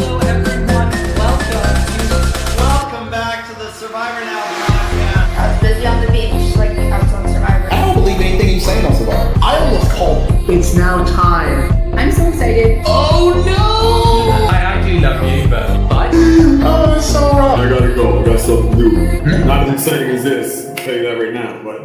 Hello, everyone. Welcome back to the Survivor Now podcast. I was busy on the beach, like I was on Survivor. I don't believe anything you say on Survivor. I almost called it. It's now time. I'm so excited. Oh no! I do love you, but Oh, it's so wrong. I gotta go. I got something new. Not as exciting as this. I'll tell you that right now, but.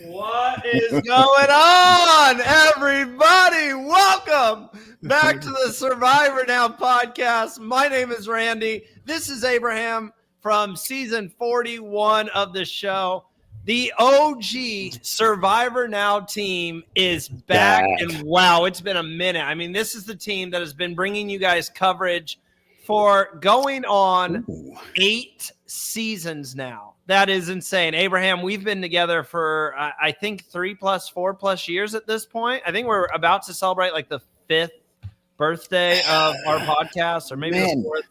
what is going on, everybody? Welcome back to the Survivor Now podcast. My name is Randy. This is Abraham from season 41 of the show. The OG Survivor Now team is back, and wow, it's been a minute. I mean, this is the team that has been bringing you guys coverage for going on 8 seasons now. That is insane. Abraham, we've been together for, I think, 4+ years at this point. I think we're about to celebrate like the 5th birthday of our podcast, or maybe the 4th.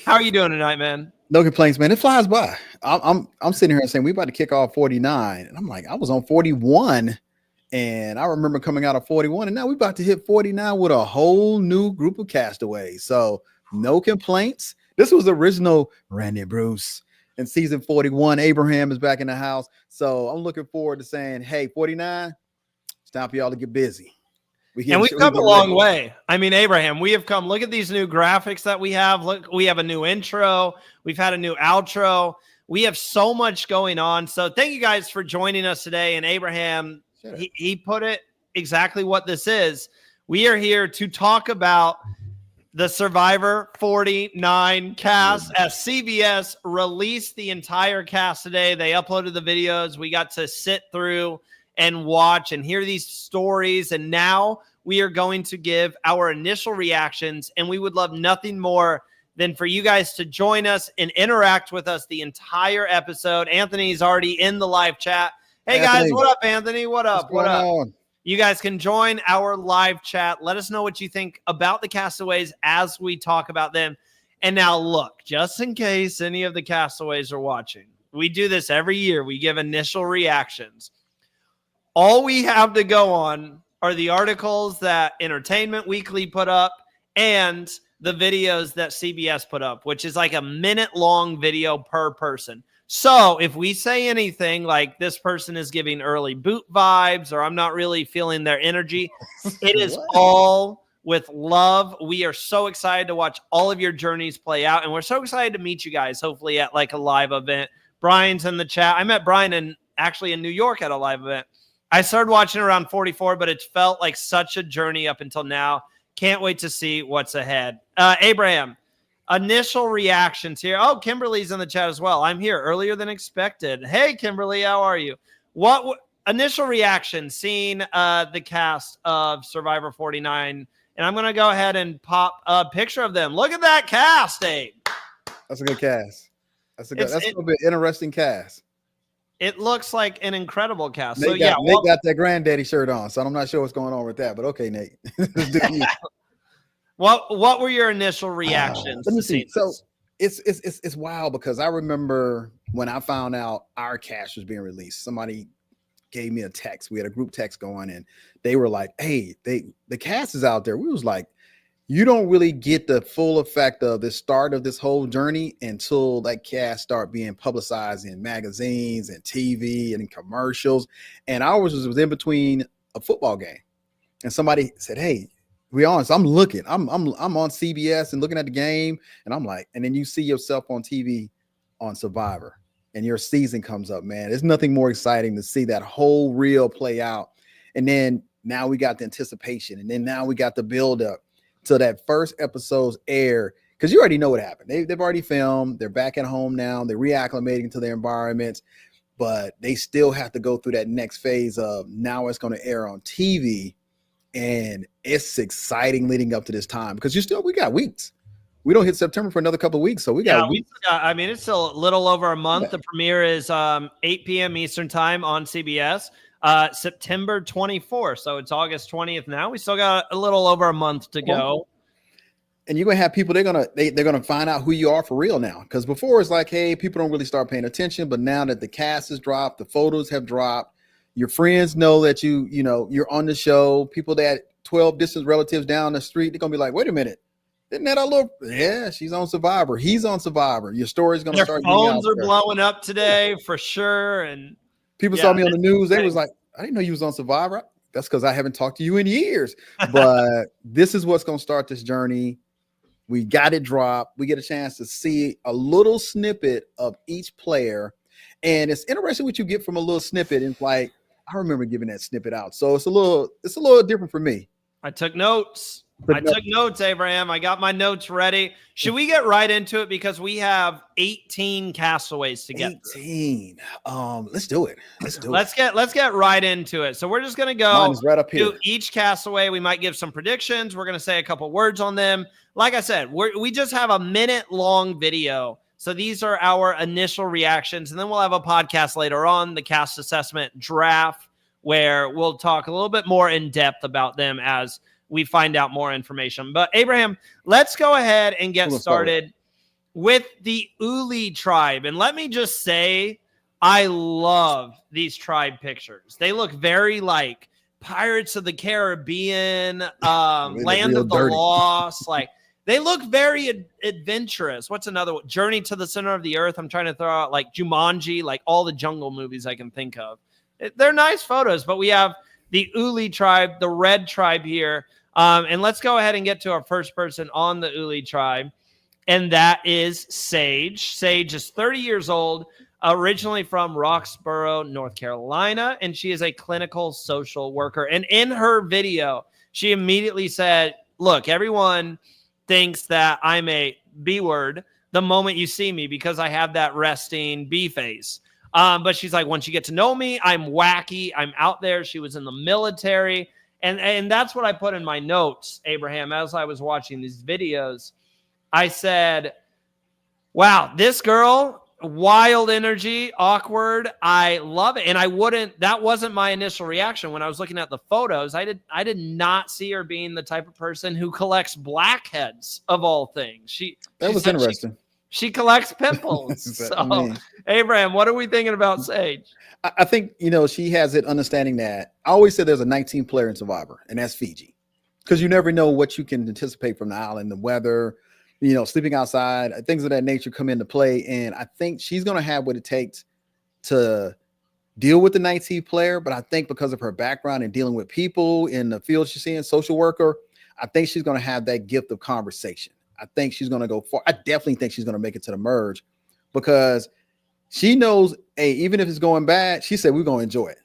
How are you doing tonight, man? No complaints, man. It flies by. I'm sitting here saying we about to kick off 49, and I'm like, I was on 41, and I remember coming out of 41, and now we about to hit 49 with a whole new group of castaways. So no complaints. This was the original Randy Bruce. In season 41, Abraham is back in the house. So I'm looking forward to saying, hey, 49, it's time for y'all to get busy. We've come a long way. I mean, Abraham, we have come. Look at these new graphics that we have. Look, we have a new intro. We've had a new outro. We have so much going on. So thank you guys for joining us today. And Abraham, he put it exactly what this is. We are here to talk about the Survivor 49 cast, as CBS released the entire cast today. They uploaded the videos. We got to sit through and watch and hear these stories. And now we are going to give our initial reactions. And we would love nothing more than for you guys to join us and interact with us the entire episode. Anthony's already in the live chat. Hey, guys, what up, Anthony? What up? What up? You guys can join our live chat. Let us know what you think about the castaways as we talk about them. And now, look, just in case any of the castaways are watching, we do this every year. We give initial reactions. All we have to go on are the articles that Entertainment Weekly put up and the videos that CBS put up, which is like a minute-long video per person. So if we say anything like this person is giving early boot vibes or I'm not really feeling their energy, it is all with love. We are so excited to watch all of your journeys play out, and we're so excited to meet you guys, hopefully at like a live event. Brian's in the chat. I met Brian actually in New York at a live event. I started watching around 44, but it felt like such a journey up until now. Can't wait to see what's ahead. Abraham, initial reactions here. Oh, Kimberly's in the chat as well. I'm here earlier than expected. Hey, Kimberly, how are you? What initial reaction seeing the cast of Survivor 49? And I'm going to go ahead and pop a picture of them. Look at that cast, Abe. That's a good cast. That's a little bit interesting cast. It looks like an incredible cast. Nate got that granddaddy shirt on, so I'm not sure what's going on with that. But okay, Nate. What were your initial reactions? Let me see. So it's wild because I remember when I found out our cast was being released, somebody gave me a text. We had a group text going, and they were like, "Hey, the cast is out there." We was like, you don't really get the full effect of the start of this whole journey until that cast start being publicized in magazines and TV and in commercials. And ours was in between a football game, and somebody said, "Hey, to be honest, I'm looking. I'm on CBS and looking at the game, and I'm like," and then you see yourself on TV on Survivor, and your season comes up, man. There's nothing more exciting to see that whole reel play out, and then now we got the anticipation, and then now we got the build up to that first episode's air, because you already know what happened. They've already filmed. They're back at home now. They're reacclimating to their environments, but they still have to go through that next phase of now it's going to air on TV. And it's exciting leading up to this time because we got weeks. We don't hit September for another couple of weeks. So we got weeks. I mean, it's still a little over a month. Yeah. The premiere is 8 p.m. Eastern time on CBS, September 24th. So it's August 20th now. We still got a little over a month to go. And you're gonna have people, they're gonna find out who you are for real now. Because before it's like, hey, people don't really start paying attention. But now that the cast has dropped, the photos have dropped, your friends know that you're on the show. People that 12 distant relatives down the street, they're gonna be like, wait a minute, Isn't that a little? Yeah, she's on Survivor. He's on Survivor. Your story's going to Their start getting out phones are there. blowing up today for sure. And People yeah, saw me on the that's news. They insane. was like, I didn't know you was on Survivor. That's because I haven't talked to you in years. But this is what's going to start this journey. We got it dropped. We get a chance to see a little snippet of each player. And it's interesting what you get from a little snippet. It's like, I remember giving that snippet out. So it's a little different for me. I took notes. I took notes, Abraham. I got my notes ready. Should we get right into it? Because we have 18 castaways to get 18. Let's do it. Let's get right into it. So we're just gonna go Mine is right up here. to each castaway. We might give some predictions. We're gonna say a couple words on them. Like I said, we just have a minute-long video. So these are our initial reactions, and then we'll have a podcast later on, the cast assessment draft, where we'll talk a little bit more in depth about them as we find out more information. But Abraham, let's go ahead and get started with the Ulie tribe. And let me just say, I love these tribe pictures. They look very like Pirates of the Caribbean, Land of the Lost. Like they look very adventurous. What's another one? Journey to the Center of the Earth. I'm trying to throw out like Jumanji, like all the jungle movies I can think of. They're nice photos, but we have the Ulie tribe, the red tribe here. And let's go ahead and get to our first person on the Ulie tribe, and that is Sage. Sage is 30 years old, originally from Roxborough, North Carolina, and she is a clinical social worker. And in her video, she immediately said, look, everyone thinks that I'm a B word the moment you see me because I have that resting B face. But she's like, once you get to know me, I'm wacky. I'm out there. She was in the military. And that's what I put in my notes, Abraham, as I was watching these videos. I said, wow, this girl, wild energy, awkward. I love it. And that wasn't my initial reaction when I was looking at the photos. I did not see her being the type of person who collects blackheads of all things. That was interesting. She collects pimples. So, Abraham, what are we thinking about Sage? I think, she has it understanding that I always say there's a 19th player in Survivor, and that's Fiji. Because you never know what you can anticipate from the island, the weather, sleeping outside, things of that nature come into play. And I think she's going to have what it takes to deal with the 19th player. But I think because of her background and dealing with people in the field she's in, social worker, I think she's going to have that gift of conversation. I think she's going to go far. I definitely think she's going to make it to the merge because she knows, hey, even if it's going bad, she said, we're going to enjoy it.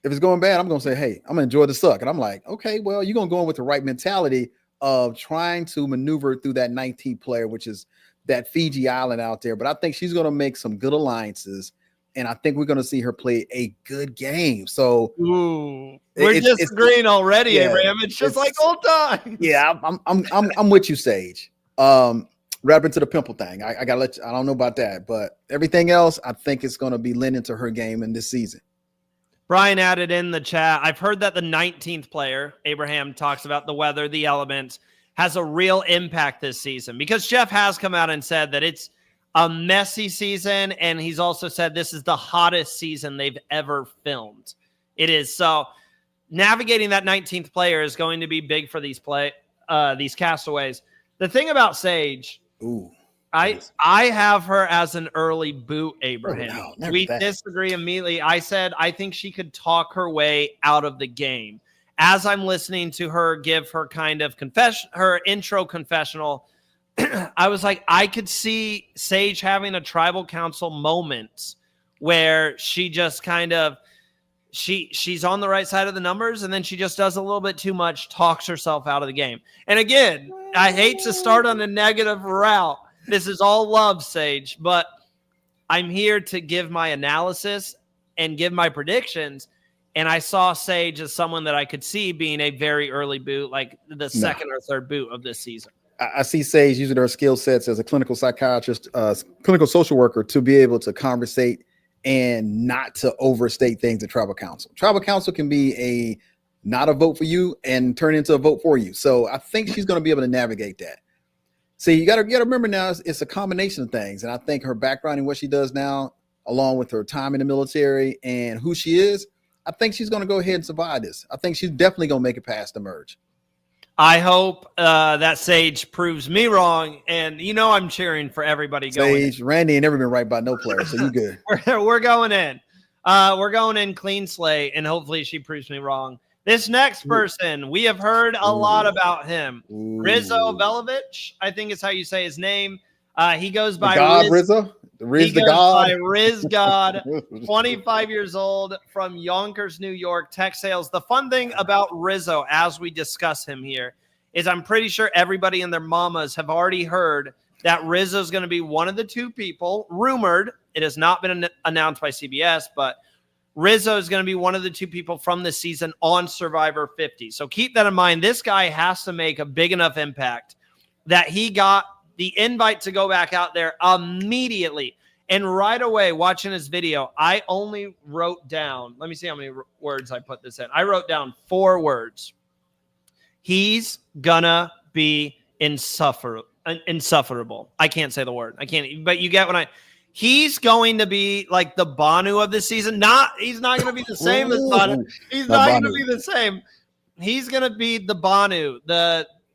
If it's going bad, I'm going to say, hey, I'm going to enjoy the suck. And I'm like, okay, well, you're going to go in with the right mentality of trying to maneuver through that 19th player, which is that Fiji island out there. But I think she's going to make some good alliances. And I think we're going to see her play a good game. So we're disagreeing already, yeah, Abraham. It's just like old times. Yeah, I'm with you, Sage. Wrap into the pimple thing. I gotta let you, I don't know about that, but everything else, I think it's going to be lending to her game in this season. Brian added in the chat, I've heard that the 19th player, Abraham talks about the weather, the elements, has a real impact this season because Jeff has come out and said that it's a messy season. And he's also said this is the hottest season they've ever filmed. It is. So navigating that 19th player is going to be big for these castaways. The thing about Sage, I have her as an early boot, Abraham. We disagree immediately. I said I think she could talk her way out of the game. As I'm listening to her give her kind of her intro confessional, I was like, I could see Sage having a tribal council moment where she just kind of she's on the right side of the numbers, and then she just does a little bit too much, talks herself out of the game. And again, I hate to start on a negative route. This is all love, Sage, but I'm here to give my analysis and give my predictions. And I saw Sage as someone that I could see being a very early boot, like the second or third boot of this season. I see Sage using her skill sets as a clinical psychiatrist, clinical social worker to be able to conversate and not to overstate things at tribal council. Tribal council can be not a vote for you and turn into a vote for you. So I think she's going to be able to navigate that. See, you got to remember now, it's a combination of things. And I think her background and what she does now, along with her time in the military and who she is, I think she's going to go ahead and survive this. I think she's definitely going to make it past the merge. I hope that Sage proves me wrong. And I'm cheering for everybody going in. Sage, Randy ain't never been right by no player, so you good. We're going in. We're going in clean slate, and hopefully she proves me wrong. This next person, we have heard a lot about him. Rizzo Velovich, I think is how you say his name. He goes by Rizzo. He goes by Riz God, 25 years old from Yonkers, New York, tech sales. The fun thing about Rizzo, as we discuss him here, is I'm pretty sure everybody and their mamas have already heard that Rizzo is going to be one of the two people rumored. It has not been announced by CBS, but Rizzo is going to be one of the two people from this season on Survivor 50. So keep that in mind. This guy has to make a big enough impact that he got the invite to go back out there immediately. And right away, watching his video, I only wrote down, let me see how many words I put this in. I wrote down 4 words. He's gonna be insufferable. I can't say the word. I can't, but you get he's going to be like the Banu of the season. He's not going to be the same as Banu. He's not going to be the same. He's going to be the Banu,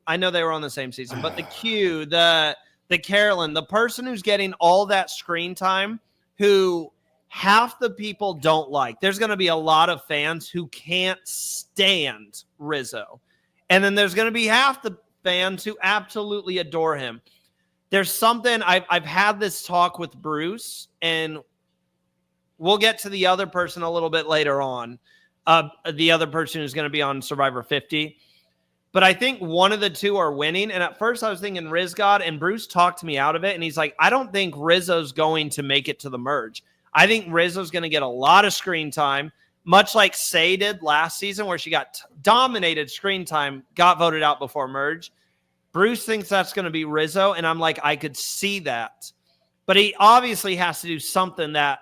I know they were on the same season, but the Q, the Carolyn, the person who's getting all that screen time, who half the people don't like. There's going to be a lot of fans who can't stand Rizzo. And then there's going to be half the fans who absolutely adore him. There's something, I've had this talk with Bruce, and we'll get to the other person a little bit later on, the other person who's going to be on Survivor 50. But I think one of the two are winning. And at first I was thinking Riz God, and Bruce talked me out of it. And he's like, I don't think Rizzo's going to make it to the merge. I think Rizzo's going to get a lot of screen time, much like Say did last season, where she got dominated screen time, got voted out before merge. Bruce thinks that's going to be Rizzo. And I'm like, I could see that. But he obviously has to do something that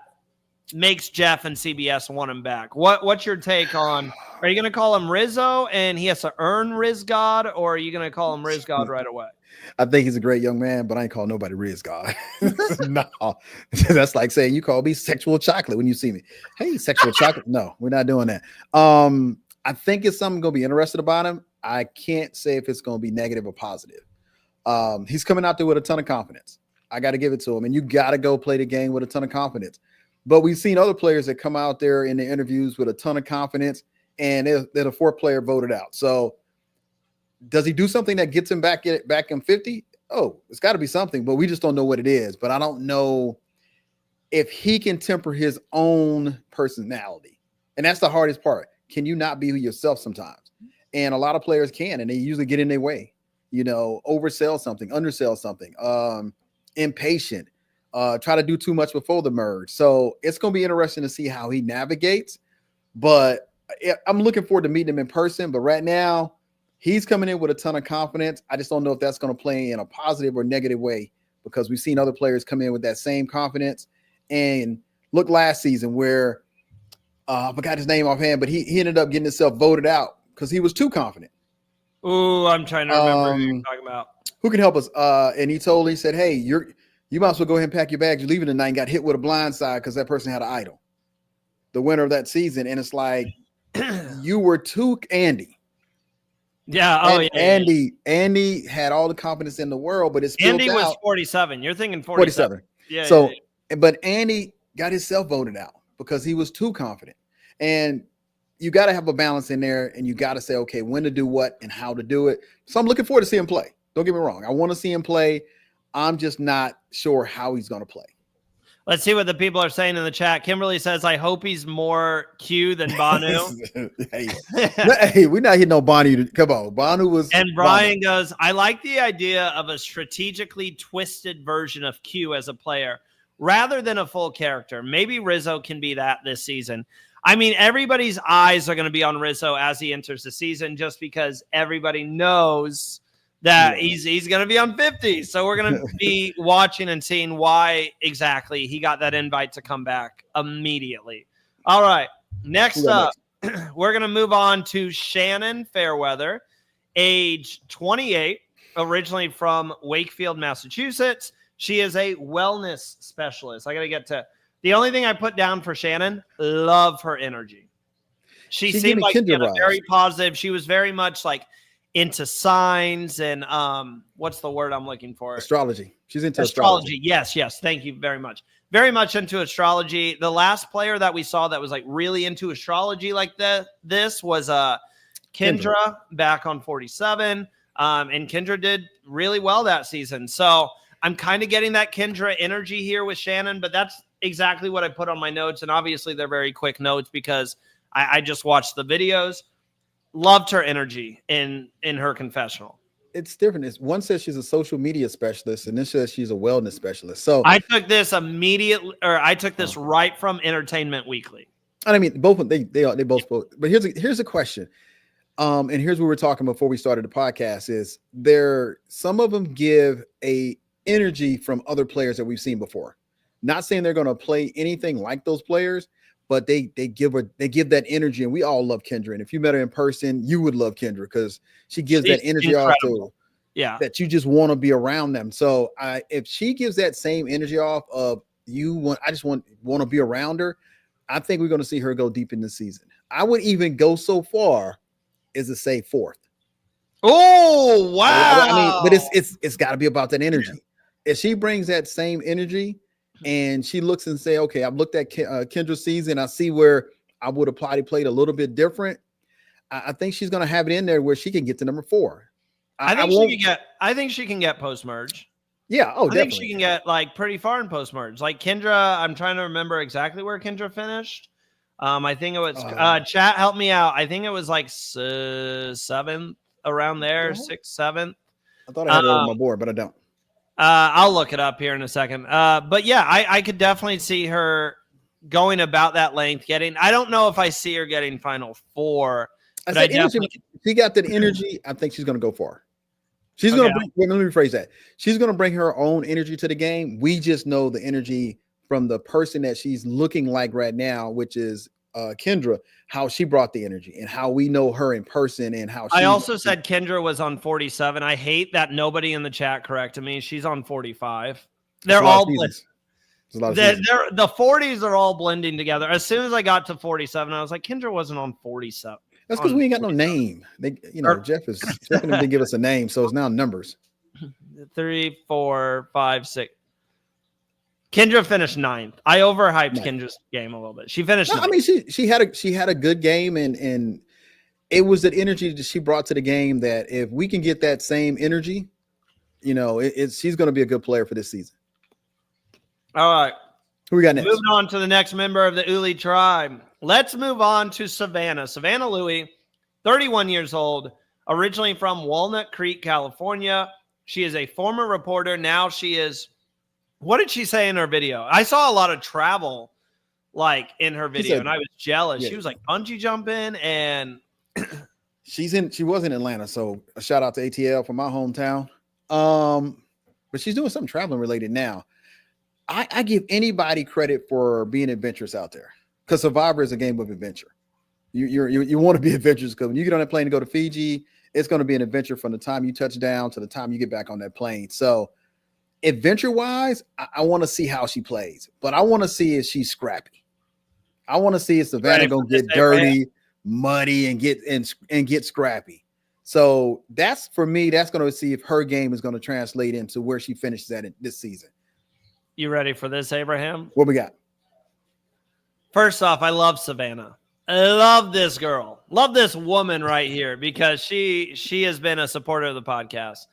makes Jeff and CBS want him back. What's your take on, are you going to call him Rizzo and he has to earn Riz God, or are you going to call him Riz God right away? I think he's a great young man, but I ain't call nobody Riz God. No, that's like saying you call me sexual chocolate when you see me. Hey, sexual chocolate. No, we're not doing that. I think it's something going to be interested about him. I can't say if it's going to be negative or positive. He's coming out there with a ton of confidence. I got to give it to him. And you got to go play the game with a ton of confidence. But we've seen other players that come out there in the interviews with a ton of confidence, and they're the 4th player voted out. So does he do something that gets him back in 50? Oh, it's got to be something, but we just don't know what it is. But I don't know if he can temper his own personality. And that's the hardest part. Can you not be yourself sometimes? And a lot of players can, and they usually get in their way, oversell something, undersell something, impatient. Try to do too much before the merge. So it's going to be interesting to see how he navigates. But I'm looking forward to meeting him in person. But right now, he's coming in with a ton of confidence. I just don't know if that's going to play in a positive or negative way, because we've seen other players come in with that same confidence. And look last season where I forgot his name offhand, but he ended up getting himself voted out because he was too confident. Ooh, I'm trying to remember who you're talking about. Who can help us? And he said, hey, you might as well go ahead and pack your bags. You're leaving tonight, and got hit with a blind side because that person had an idol. The winner of that season. And it's like, you were too Andy. Yeah. Oh, yeah. Andy had all the confidence in the world, but it's Andy was 47. You're thinking 47. Yeah. So, but Andy got himself voted out because he was too confident. And you got to have a balance in there, and you got to say, okay, when to do what and how to do it. So I'm looking forward to seeing him play. Don't get me wrong. I want to see him play. I'm just not sure how he's going to play. Let's see what the people are saying in the chat. Kimberly says, I hope he's more Q than Banu. Hey, we're not hitting no Banu. Come on. Banu was. And Brian goes, I like the idea of a strategically twisted version of Q as a player rather than a full character. Maybe Rizzo can be that this season. I mean, everybody's eyes are going to be on Rizzo as he enters the season, just because everybody knows that he's going to be on 50. So we're going to be watching and seeing why exactly he got that invite to come back immediately. All right. Next up, we're going to move on to Shannon Fairweather, age 28, originally from Wakefield, Massachusetts. She is a wellness specialist. I got to get to the only thing I put down for Shannon, love her energy. She seemed like she had a very positive. She was very much like into signs and what's the word I'm looking for? Astrology. She's into Astrology. Yes. Thank you very much. Very much into astrology. The last player that we saw that was like really into astrology like this was Kendra back on 47. And Kendra did really well that season. So I'm kind of getting that Kendra energy here with Shannon, but that's exactly what I put on my notes. And obviously they're very quick notes because I just watched the videos. Loved her energy in her confessional. It's different. One says she's a social media specialist, and this says she's a wellness specialist. So I took this immediately, or I took this right from Entertainment Weekly. I mean, both they both. But here's a question. And here's what we were talking before we started the podcast: is there some of them give a energy from other players that we've seen before? Not saying they're going to play anything like those players, but they give that energy, and we all love Kendra. And if you met her in person, you would love Kendra because she gives that energy off to that you just want to be around them. So if she gives that same energy off of I just want to be around her. I think we're going to see her go deep in the season. I would even go so far as to say fourth. Oh wow! I mean, but it's got to be about that energy. If she brings that same energy. And she looks and say, okay, I've looked at Kendra's season. I see where I would apply to play it a little bit different. I think she's going to have it in there where she can get to number 4. I think she can get post merge. Yeah. Oh, I definitely. think she can get like pretty far in post merge. Like Kendra, I'm trying to remember exactly where Kendra finished. I think it was chat. Help me out. I think it was like 7th around there, 6th, 7th. I thought I had it on my board, but I don't. I'll look it up here in a second. But yeah, I could definitely see her going about that length. I don't know if I see her getting Final 4. But I definitely. She got that energy. I think she's going to go far. She's going to bring. Let me rephrase that. She's going to bring her own energy to the game. We just know the energy from the person that she's looking like right now, which is Kendra, how she brought the energy and how we know her in person and how I also said Kendra was on 47. I hate that nobody in the chat corrected me. She's on 45. They're all the 40s are all blending together. As soon as I got to 47, I was like, Kendra wasn't on 47. That's because we ain't got no name. Jeff is going to give us a name, so it's now numbers. 3, 4, 5, 6. Kendra finished 9th. I overhyped Kendra's game a little bit. She finished. I mean, she had a good game, and it was that energy that she brought to the game. That if we can get that same energy, she's going to be a good player for this season. All right, who we got next? Moving on to the next member of the Ulie tribe. Let's move on to Savannah. Savannah Louie, 31 years old, originally from Walnut Creek, California. She is a former reporter. Now she is. What did she say in her video? I saw a lot of travel in her video, and I was jealous. Yeah. She was like bungee jumping, and she was in Atlanta. So a shout out to ATL from my hometown. But she's doing something traveling related now. I give anybody credit for being adventurous out there because Survivor is a game of adventure. You want to be adventurous because when you get on that plane to go to Fiji, it's going to be an adventure from the time you touch down to the time you get back on that plane. So adventure-wise, I want to see how she plays, but I want to see if she's scrappy. I want to see if Savannah gonna get dirty, muddy, and get scrappy. So that's for me. That's going to see if her game is going to translate into where she finishes at this season. You ready for this, Abraham? What we got? First off, I love Savannah. I love this girl. Love this woman right here because she has been a supporter of the podcast.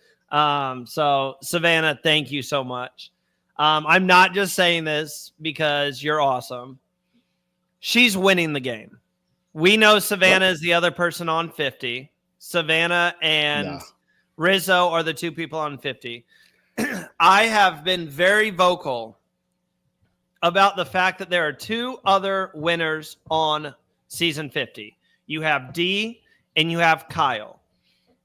So Savannah, thank you so much. I'm not just saying this because you're awesome. She's winning the game. We know Savannah is the other person on 50. Savannah and Rizzo are the two people on 50. I have been very vocal about the fact that there are two other winners on season 50. You have D and you have Kyle.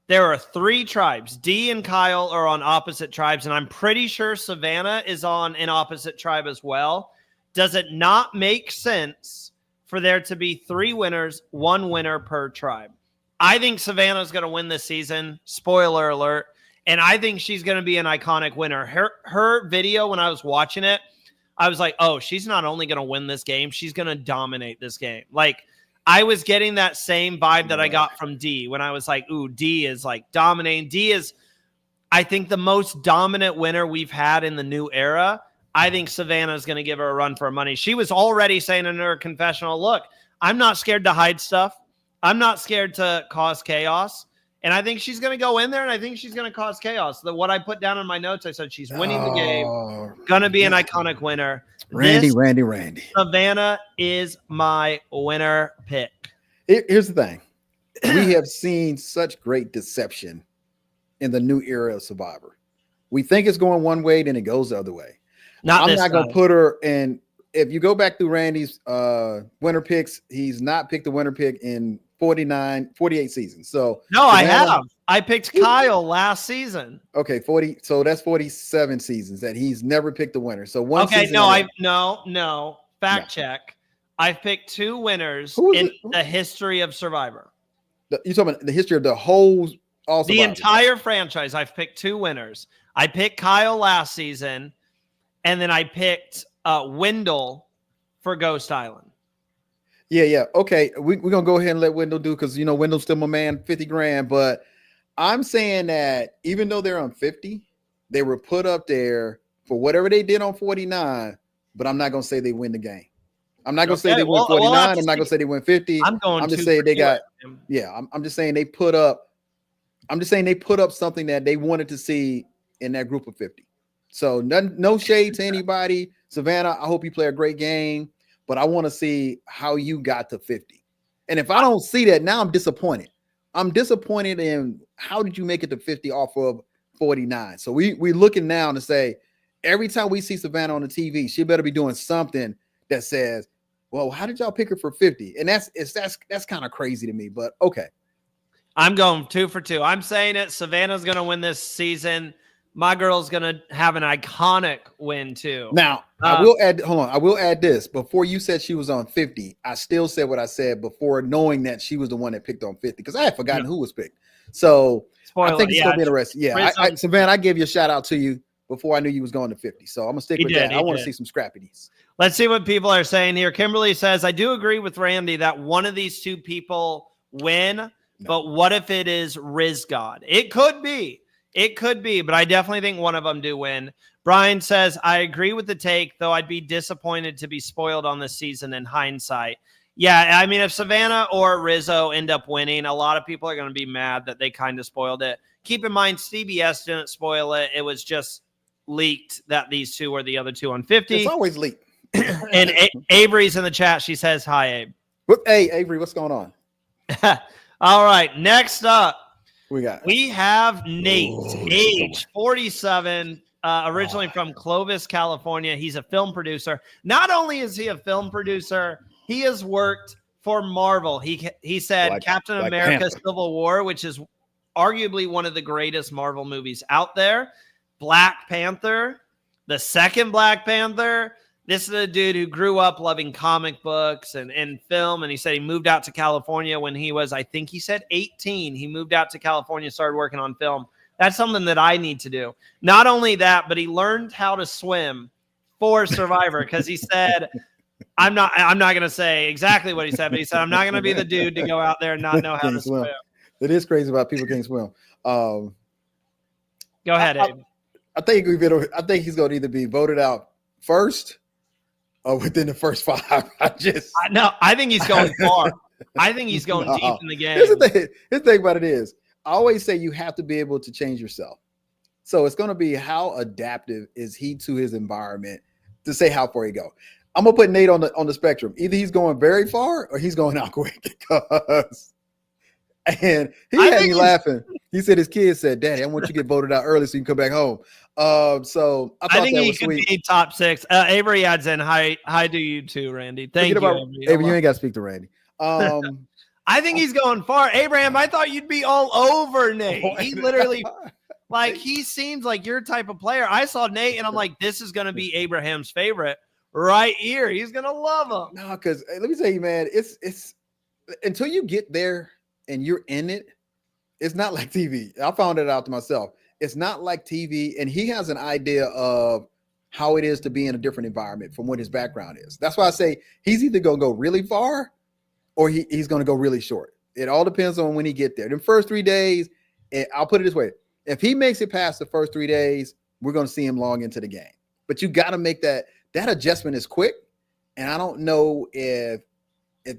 There are 3 tribes. D and Kyle are on opposite tribes, and I'm pretty sure Savannah is on an opposite tribe as well. Does it not make sense for there to be 3 winners, 1 winner per tribe? I think Savannah's going to win this season. Spoiler alert. And I think she's going to be an iconic winner. Her video, when I was watching it, I was like, oh, she's not only going to win this game, she's going to dominate this game. Like, I was getting that same vibe that I got from D when I was like, ooh, D is like dominating. D is, I think, the most dominant winner we've had in the new era. I think Savannah's going to give her a run for her money. She was already saying in her confessional, look, I'm not scared to hide stuff. I'm not scared to cause chaos. And I think she's going to go in there, and I think she's going to cause chaos. What I put down in my notes, I said she's winning the game, going to be an iconic winner. Randy. Savannah is my winner pick. Here's the thing. We have seen such great deception in the new era of Survivor. We think it's going one way, then it goes the other way. I'm not going to put her in. If you go back through Randy's winner picks, he's not picked the winner pick in 48 seasons. So no, I have. I picked Kyle last season. Okay, 40. So that's 47 seasons that he's never picked a winner. So one. Okay, no. Fact check. I've picked 2 winners in the history of Survivor. You're talking about the history of the whole the entire franchise. I've picked 2 winners. I picked Kyle last season, and then I picked Wendell for Ghost Island. Yeah. Okay, we're gonna go ahead and let Wendell do, because Wendell's still my man, 50 grand. But I'm saying that even though they're on 50, they were put up there for whatever they did on 49. But I'm not gonna say they win the game. I'm not gonna say they win 49. I'm not gonna say they win 50. I'm just saying they got. Yeah, I'm just saying they put up. I'm just saying they put up something that they wanted to see in that group of 50. So no shade to anybody. Savannah, I hope you play a great game, but I want to see how you got to 50. And if I don't see that, now I'm disappointed. I'm disappointed in how did you make it to 50 off of 49? So we're looking now to say every time we see Savannah on the TV, she better be doing something that says, well, how did y'all pick her for 50? And that's kind of crazy to me, but okay. I'm going 2 for 2. I'm saying it. Savannah's going to win this season. My girl's going to have an iconic win too. Now, I will add this. Before you said she was on 50, I still said what I said before, knowing that she was the one that picked on 50, because I had forgotten who was picked. So I think it's going to be interesting. Yeah, Savannah, I gave you a shout out to you before I knew you was going to 50. So I'm going to stick with that. I want to see some scrappiness. Let's see what people are saying here. Kimberly says, I do agree with Randy that one of these 2 people win, but what if it is Riz God? It could be. But I definitely think one of them do win. Brian says, I agree with the take, though I'd be disappointed to be spoiled on this season in hindsight. Yeah, I mean, if Savannah or Rizzo end up winning, a lot of people are going to be mad that they kind of spoiled it. Keep in mind, CBS didn't spoil it. It was just leaked that these 2 were the other 2 on 50. It's always leaked. And Avery's in the chat. She says, hi, Abe. Hey, Avery, what's going on? All right, next up. We have Nate, age 47, originally from Clovis, California. He's a film producer. Not only is he a film producer, he has worked for Marvel. He said Captain America Civil War, which is arguably one of the greatest Marvel movies out there. Black Panther, the second Black Panther. This is a dude who grew up loving comic books and film, and he said he moved out to California when he was, I think he said 18. He moved out to California, started working on film. That's something that I need to do. Not only that, but he learned how to swim for Survivor, because he said, I'm not going to say exactly what he said, but he said, I'm not going to be the dude to go out there and not know how to swim. It is crazy about people can't swim. Go ahead, Abe. I think he's going to either be voted out first or within the first 5. I think he's going far. I think he's going deep in the game. Here's the thing about it is, I always say you have to be able to change yourself. So it's going to be how adaptive is he to his environment to say how far he go. I'm going to put Nate on the spectrum. Either he's going very far or he's going out quick. And he had me laughing. He said his kids said, Daddy, I want you to get voted out early so you can come back home. So I think he could be top 6. Avery adds in, hi to you too, Randy. Thank you. Avery, you ain't got to speak to Randy. I think he's going far. Abraham, I thought you'd be all over Nate. He literally, he seems like your type of player. I saw Nate and I'm like, this is going to be Abraham's favorite right here. He's going to love him. No, because let me tell you, man, it's until you get there and you're in it, it's not like TV. I found it out to myself. It's not like TV, and he has an idea of how it is to be in a different environment from what his background is. That's why I say he's either going to go really far or he's going to go really short. It all depends on when he get there. The first 3 days, I'll put it this way. If he makes it past the first 3 days, we're going to see him long into the game. But you got to make that adjustment is quick. And I don't know if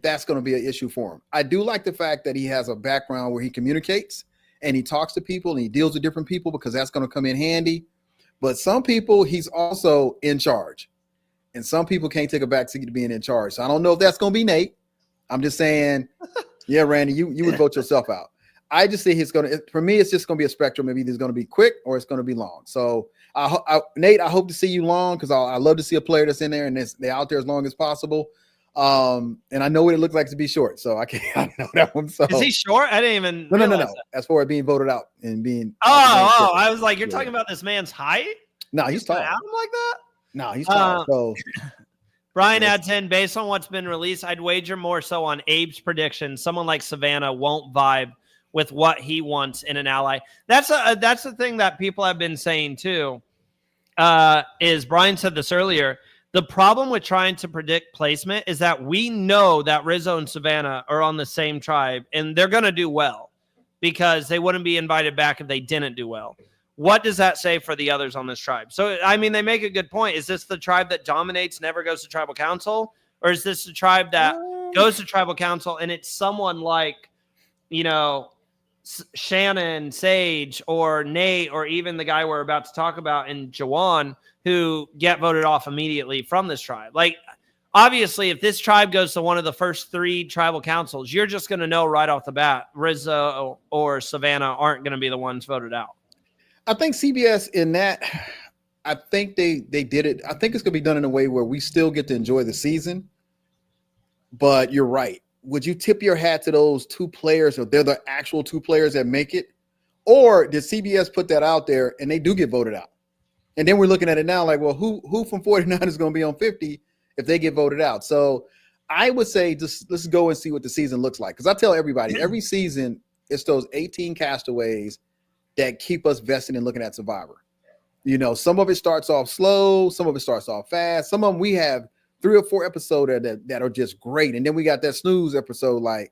that's going to be an issue for him. I do like the fact that he has a background where he communicates and he talks to people and he deals with different people, because that's going to come in handy. But some people, he's also in charge. And some people can't take a back seat to being in charge. So I don't know if that's going to be Nate. I'm just saying, yeah, Randy, you would vote yourself out. I just see for me, it's just going to be a spectrum of either it's going to be quick or it's going to be long. So Nate, I hope to see you long, because I love to see a player that's in there and they're out there as long as possible. And I know what it looks like to be short. So I know that one. So is he short? I didn't even No. As far as being voted out and being I was like, you're talking about this man's height? No, he's tall. Out him like that? No, he's tall. So Brian adds in, based on what's been released, I'd wager more so on Abe's prediction. Someone like Savannah won't vibe with what he wants in an ally. That's the thing that people have been saying too. Is Brian said this earlier. The problem with trying to predict placement is that we know that Rizzo and Savannah are on the same tribe, and they're going to do well because they wouldn't be invited back if they didn't do well. What does that say for the others on this tribe? So, I mean, they make a good point. Is this the tribe that dominates, never goes to tribal council? Or is this the tribe that goes to tribal council and it's someone like, Shannon, Sage, or Nate, or even the guy we're about to talk about in Jawan, who get voted off immediately from this tribe? Like, obviously, if this tribe goes to one of the first 3 tribal councils, you're just going to know right off the bat Rizzo or Savannah aren't going to be the ones voted out. I think CBS in that, I think they did it. I think it's going to be done in a way where we still get to enjoy the season. But you're right. Would you tip your hat to those 2 players, or they're the actual 2 players that make it? Or did CBS put that out there and they do get voted out? And then we're looking at it now like, well, who from 49 is going to be on 50 if they get voted out? So I would say just let's go and see what the season looks like. Because I tell everybody, every season, it's those 18 castaways that keep us vested in looking at Survivor. Some of it starts off slow, some of it starts off fast. Some of them we have 3 or 4 episodes that are just great, and then we got that snooze episode. Like,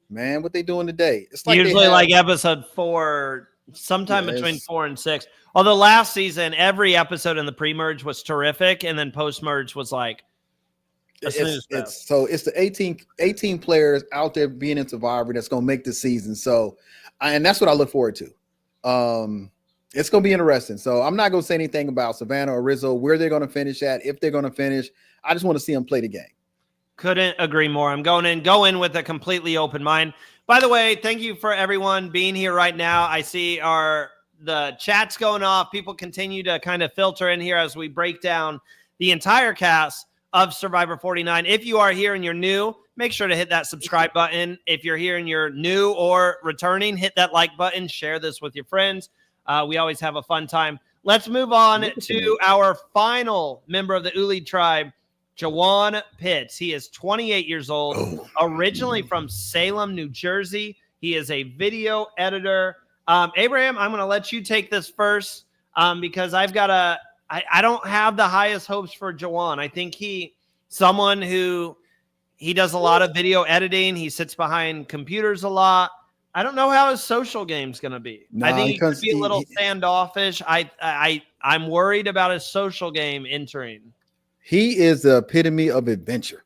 man, what they doing today? It's like usually like episode 4, sometime between 4 and 6. Although last season, every episode in the pre-merge was terrific, and then post-merge was like a snooze fest. So it's the 18 players out there being in Survivor that's going to make the season. So, and that's what I look forward to. It's going to be interesting. So I'm not going to say anything about Savannah or Rizzo, where they're going to finish at, if they're going to finish. I just want to see them play the game. Couldn't agree more. I'm go in with a completely open mind. By the way, thank you for everyone being here right now. I see the chat's going off. People continue to kind of filter in here as we break down the entire cast of Survivor 49. If you are here and you're new, make sure to hit that subscribe button. If you're here and you're new or returning, hit that like button. Share this with your friends. We always have a fun time. Let's move on to our final member of the Ulie tribe, Jawan Pitts. He is 28 years old, originally from Salem, New Jersey. He is a video editor. Abraham, I'm going to let you take this first because I don't have the highest hopes for Jawan. I think someone who does a lot of video editing. He sits behind computers a lot. I don't know how his social game's going to be. I think he could be a little standoffish. I'm worried about his social game entering. He is the epitome of adventure.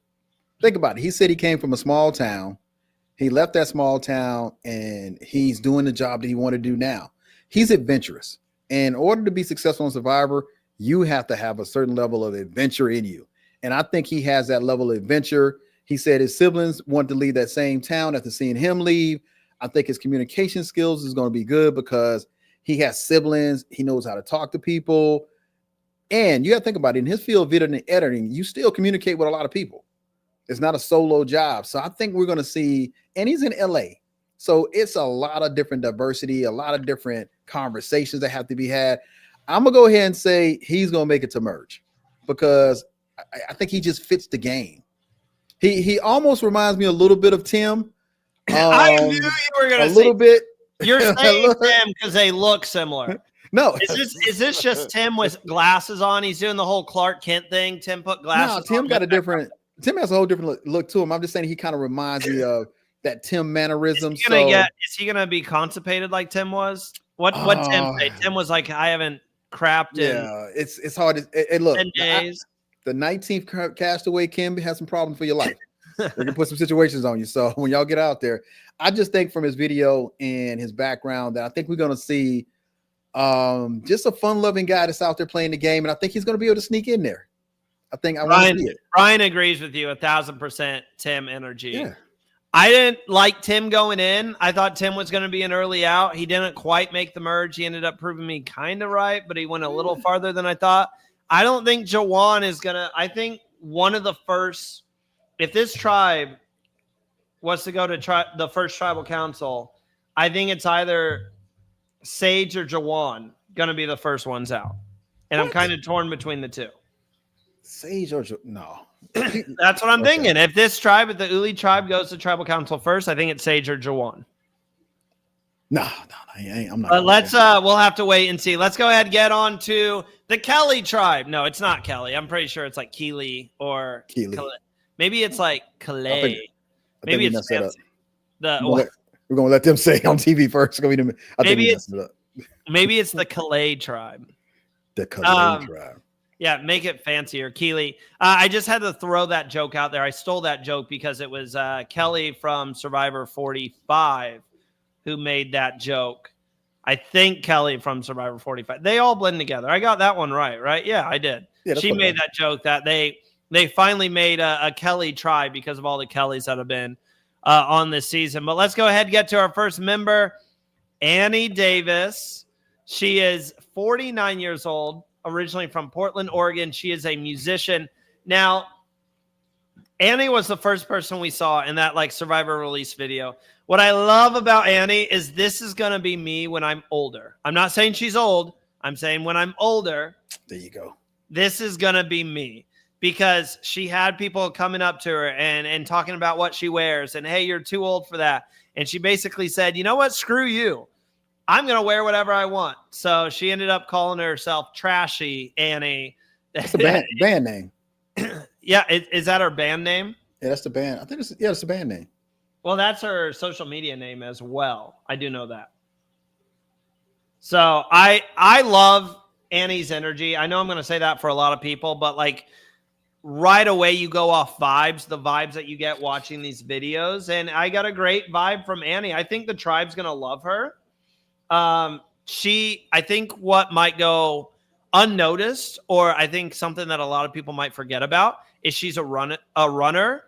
Think about it. He said he came from a small town. He left that small town and he's doing the job that he wanted to do now. He's adventurous. In order to be successful in Survivor, you have to have a certain level of adventure in you. And I think he has that level of adventure. He said his siblings want to leave that same town after seeing him leave. I think his communication skills is going to be good because he has siblings. He knows how to talk to people. And you got to think about it. In his field of video and editing, you still communicate with a lot of people. It's not a solo job. So I think we're going to see, and he's in LA. So it's a lot of different diversity, a lot of different conversations that have to be had. I'm going to go ahead and say he's going to make it to merge because I think he just fits the game. He almost reminds me a little bit of Tim. I knew you were going to say a little bit. You're saying them because they look similar. No, is this just Tim with glasses on? He's doing the whole Clark Kent thing. Tim put glasses. No, Tim on got a different. Tim has a whole different look to him. I'm just saying he kind of reminds me of that Tim mannerism. Is he gonna be constipated like Tim was? What Tim say? Tim was like, I haven't crapped in it's hard. Look, 10 days. The 19th castaway can have some problems for your life. They can put some situations on you. So when y'all get out there, I just think from his video and his background that I think we're gonna see just a fun-loving guy that's out there playing the game, and I think he's gonna be able to sneak in there. I want to see it. Ryan agrees with you 1,000%. Tim energy. Yeah. I didn't like Tim going in. I thought Tim was going to be an early out. He didn't quite make the merge. He ended up proving me kind of right, but he went a little farther than I thought. I don't think Jawan is going to – I think one of the first – if this tribe was to go to the first tribal council, I think it's either Sage or Jawan going to be the first ones out. And I'm kind of torn between the two. Sage or no. That's what I'm thinking. If this tribe, if the Ulie tribe goes to tribal council first, I think it's Sage or Jawan. No, I'm not. But we'll have to wait and see. Let's go ahead and get on to the Kelly tribe. No, it's not Kelly. I'm pretty sure it's like Keely or Keely. Maybe it's like Calais. Maybe it's fancy. We're gonna let them say it on TV first. Maybe it's the Calais tribe. The Calais tribe. Yeah, make it fancier. Keely. I just had to throw that joke out there. I stole that joke because it was Kelly from Survivor 45 who made that joke. I think Kelly from Survivor 45. They all blend together. I got that one right? Yeah, I did. Yeah, she made that joke that they finally made a Kelly tribe because of all the Kellys that have been on this season. But let's go ahead and get to our first member, Annie Davis. She is 49 years old. Originally from Portland, Oregon. She is a musician. Now, Annie was the first person we saw in that like Survivor release video. What I love about Annie is this is going to be me when I'm older. I'm not saying she's old. I'm saying when I'm older. There you go. This is going to be me because she had people coming up to her and talking about what she wears and, hey, you're too old for that. And she basically said, you know what? Screw you. I'm going to wear whatever I want. So she ended up calling herself Trashy Annie. That's a band name. Yeah. Is that her band name? Yeah, that's the band. I think it's the band name. Well, that's her social media name as well. I do know that. So I love Annie's energy. I know I'm going to say that for a lot of people, but like right away you go off vibes, the vibes that you get watching these videos. And I got a great vibe from Annie. I think the tribe's going to love her. I think what might go unnoticed, or I think something that a lot of people might forget about is she's a runner.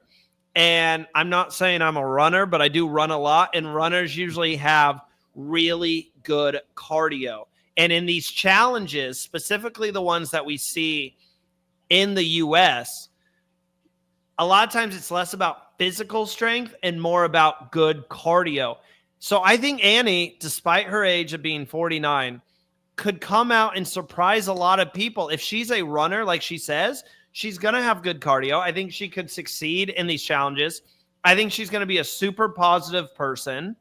And I'm not saying I'm a runner, but I do run a lot. And runners usually have really good cardio. And in these challenges, specifically the ones that we see in the US, a lot of times it's less about physical strength and more about good cardio. So I think Annie, despite her age of being 49, could come out and surprise a lot of people. If she's a runner, like she says, she's going to have good cardio. I think she could succeed in these challenges. I think she's going to be a super positive person.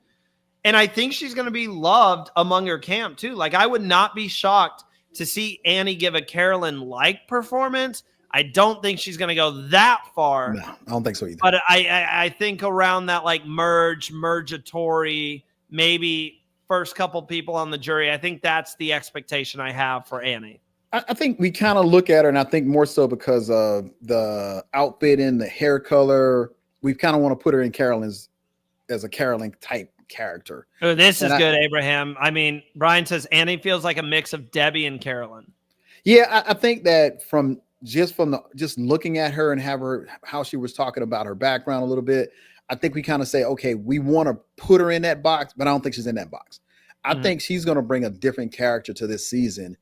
And I think she's going to be loved among her camp too. Like I would not be shocked to see Annie give a Carolyn-like performance. I don't think she's going to go that far. No, I don't think so either. But I think around that like mergatory, maybe first couple people on the jury, I think that's the expectation I have for Annie. I think we kind of look at her, and I think more so because of the outfit and the hair color, we kind of want to put her in as a Carolyn type character. Oh, this is good, Abraham. I mean, Brian says Annie feels like a mix of Debbie and Carolyn. Yeah, I think that from looking at her and how she was talking about her background a little bit, I think we kind of say, okay, we want to put her in that box, but I don't think she's in that box. I think she's going to bring a different character to this season,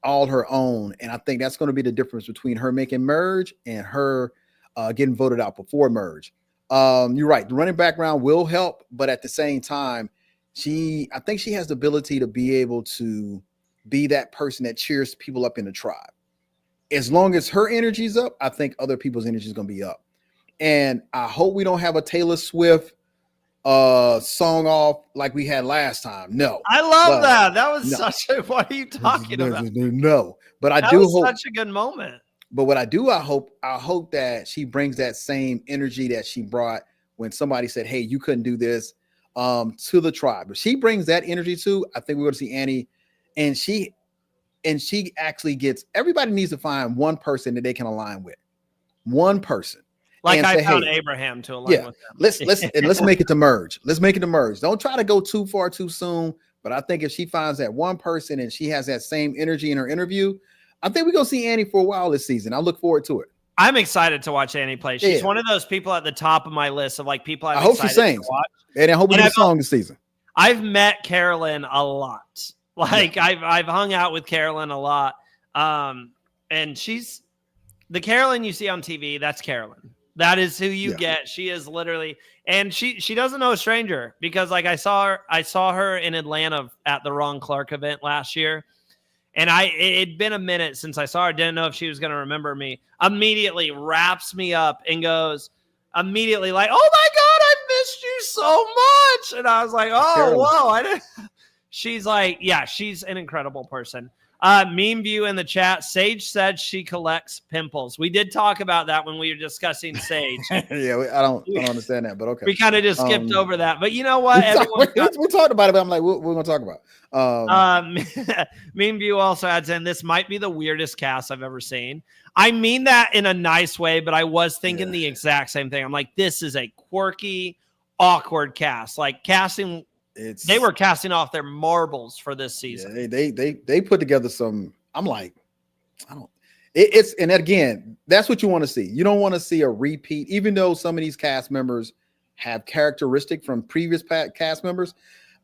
all her own. And I think that's going to be the difference between her making merge and her getting voted out before merge. You're right. The running background will help, but at the same time, I think she has the ability to be able to be that person that cheers people up in the tribe. As long as her energy is up, I think other people's energy is going to be up. And I hope we don't have a Taylor Swift song off like we had last time. No. I love that. That was what are you talking about? No, but I that do was hope such a good moment. But what I hope that she brings that same energy that she brought when somebody said, "Hey, you couldn't do this," to the tribe. If she brings that energy too, I think we're going to see Annie, and she actually gets. Everybody needs to find one person that they can align with, one person, Like and I say, found "Hey, Abraham to align with them. let's make it to merge. Let's make it to merge. Don't try to go too far too soon." But I think if she finds that one person and she has that same energy in her interview, I think we're gonna see Annie for a while this season. I look forward to it. I'm excited to watch Annie play. She's Yeah. one of those people at the top of my list of like people I'm I hope she excited sings, to watch. and I hope we And get a song this season. I've met Carolyn a lot. Like I've hung out with Carolyn a lot. And she's the Carolyn you see on TV. That's Carolyn. That is who you get. She is literally, and she doesn't know a stranger because like I saw her in Atlanta at the Ron Clark event last year. And it'd been a minute since I saw her. Didn't know if she was going to remember me. Immediately wraps me up and goes immediately like, "Oh my God, I missed you so much." And I was like, "Oh, Carolyn. whoa." I didn't. She's like, yeah, she's an incredible person. Meme view in the chat. Sage said she collects pimples. We did talk about that when we were discussing Sage. I don't understand that, but okay. We kind of just skipped over that. But you know what? We talked about it, but I'm like, we're going to talk about. Meme view also adds in, this might be the weirdest cast I've ever seen. I mean that in a nice way, but I was thinking the exact same thing. I'm like, this is a quirky, awkward cast. Like casting. They were casting off their marbles for this season. Yeah, they put together some. I'm like, I don't. It's and again, that's what you want to see. You don't want to see a repeat, even though some of these cast members have characteristic from previous cast members.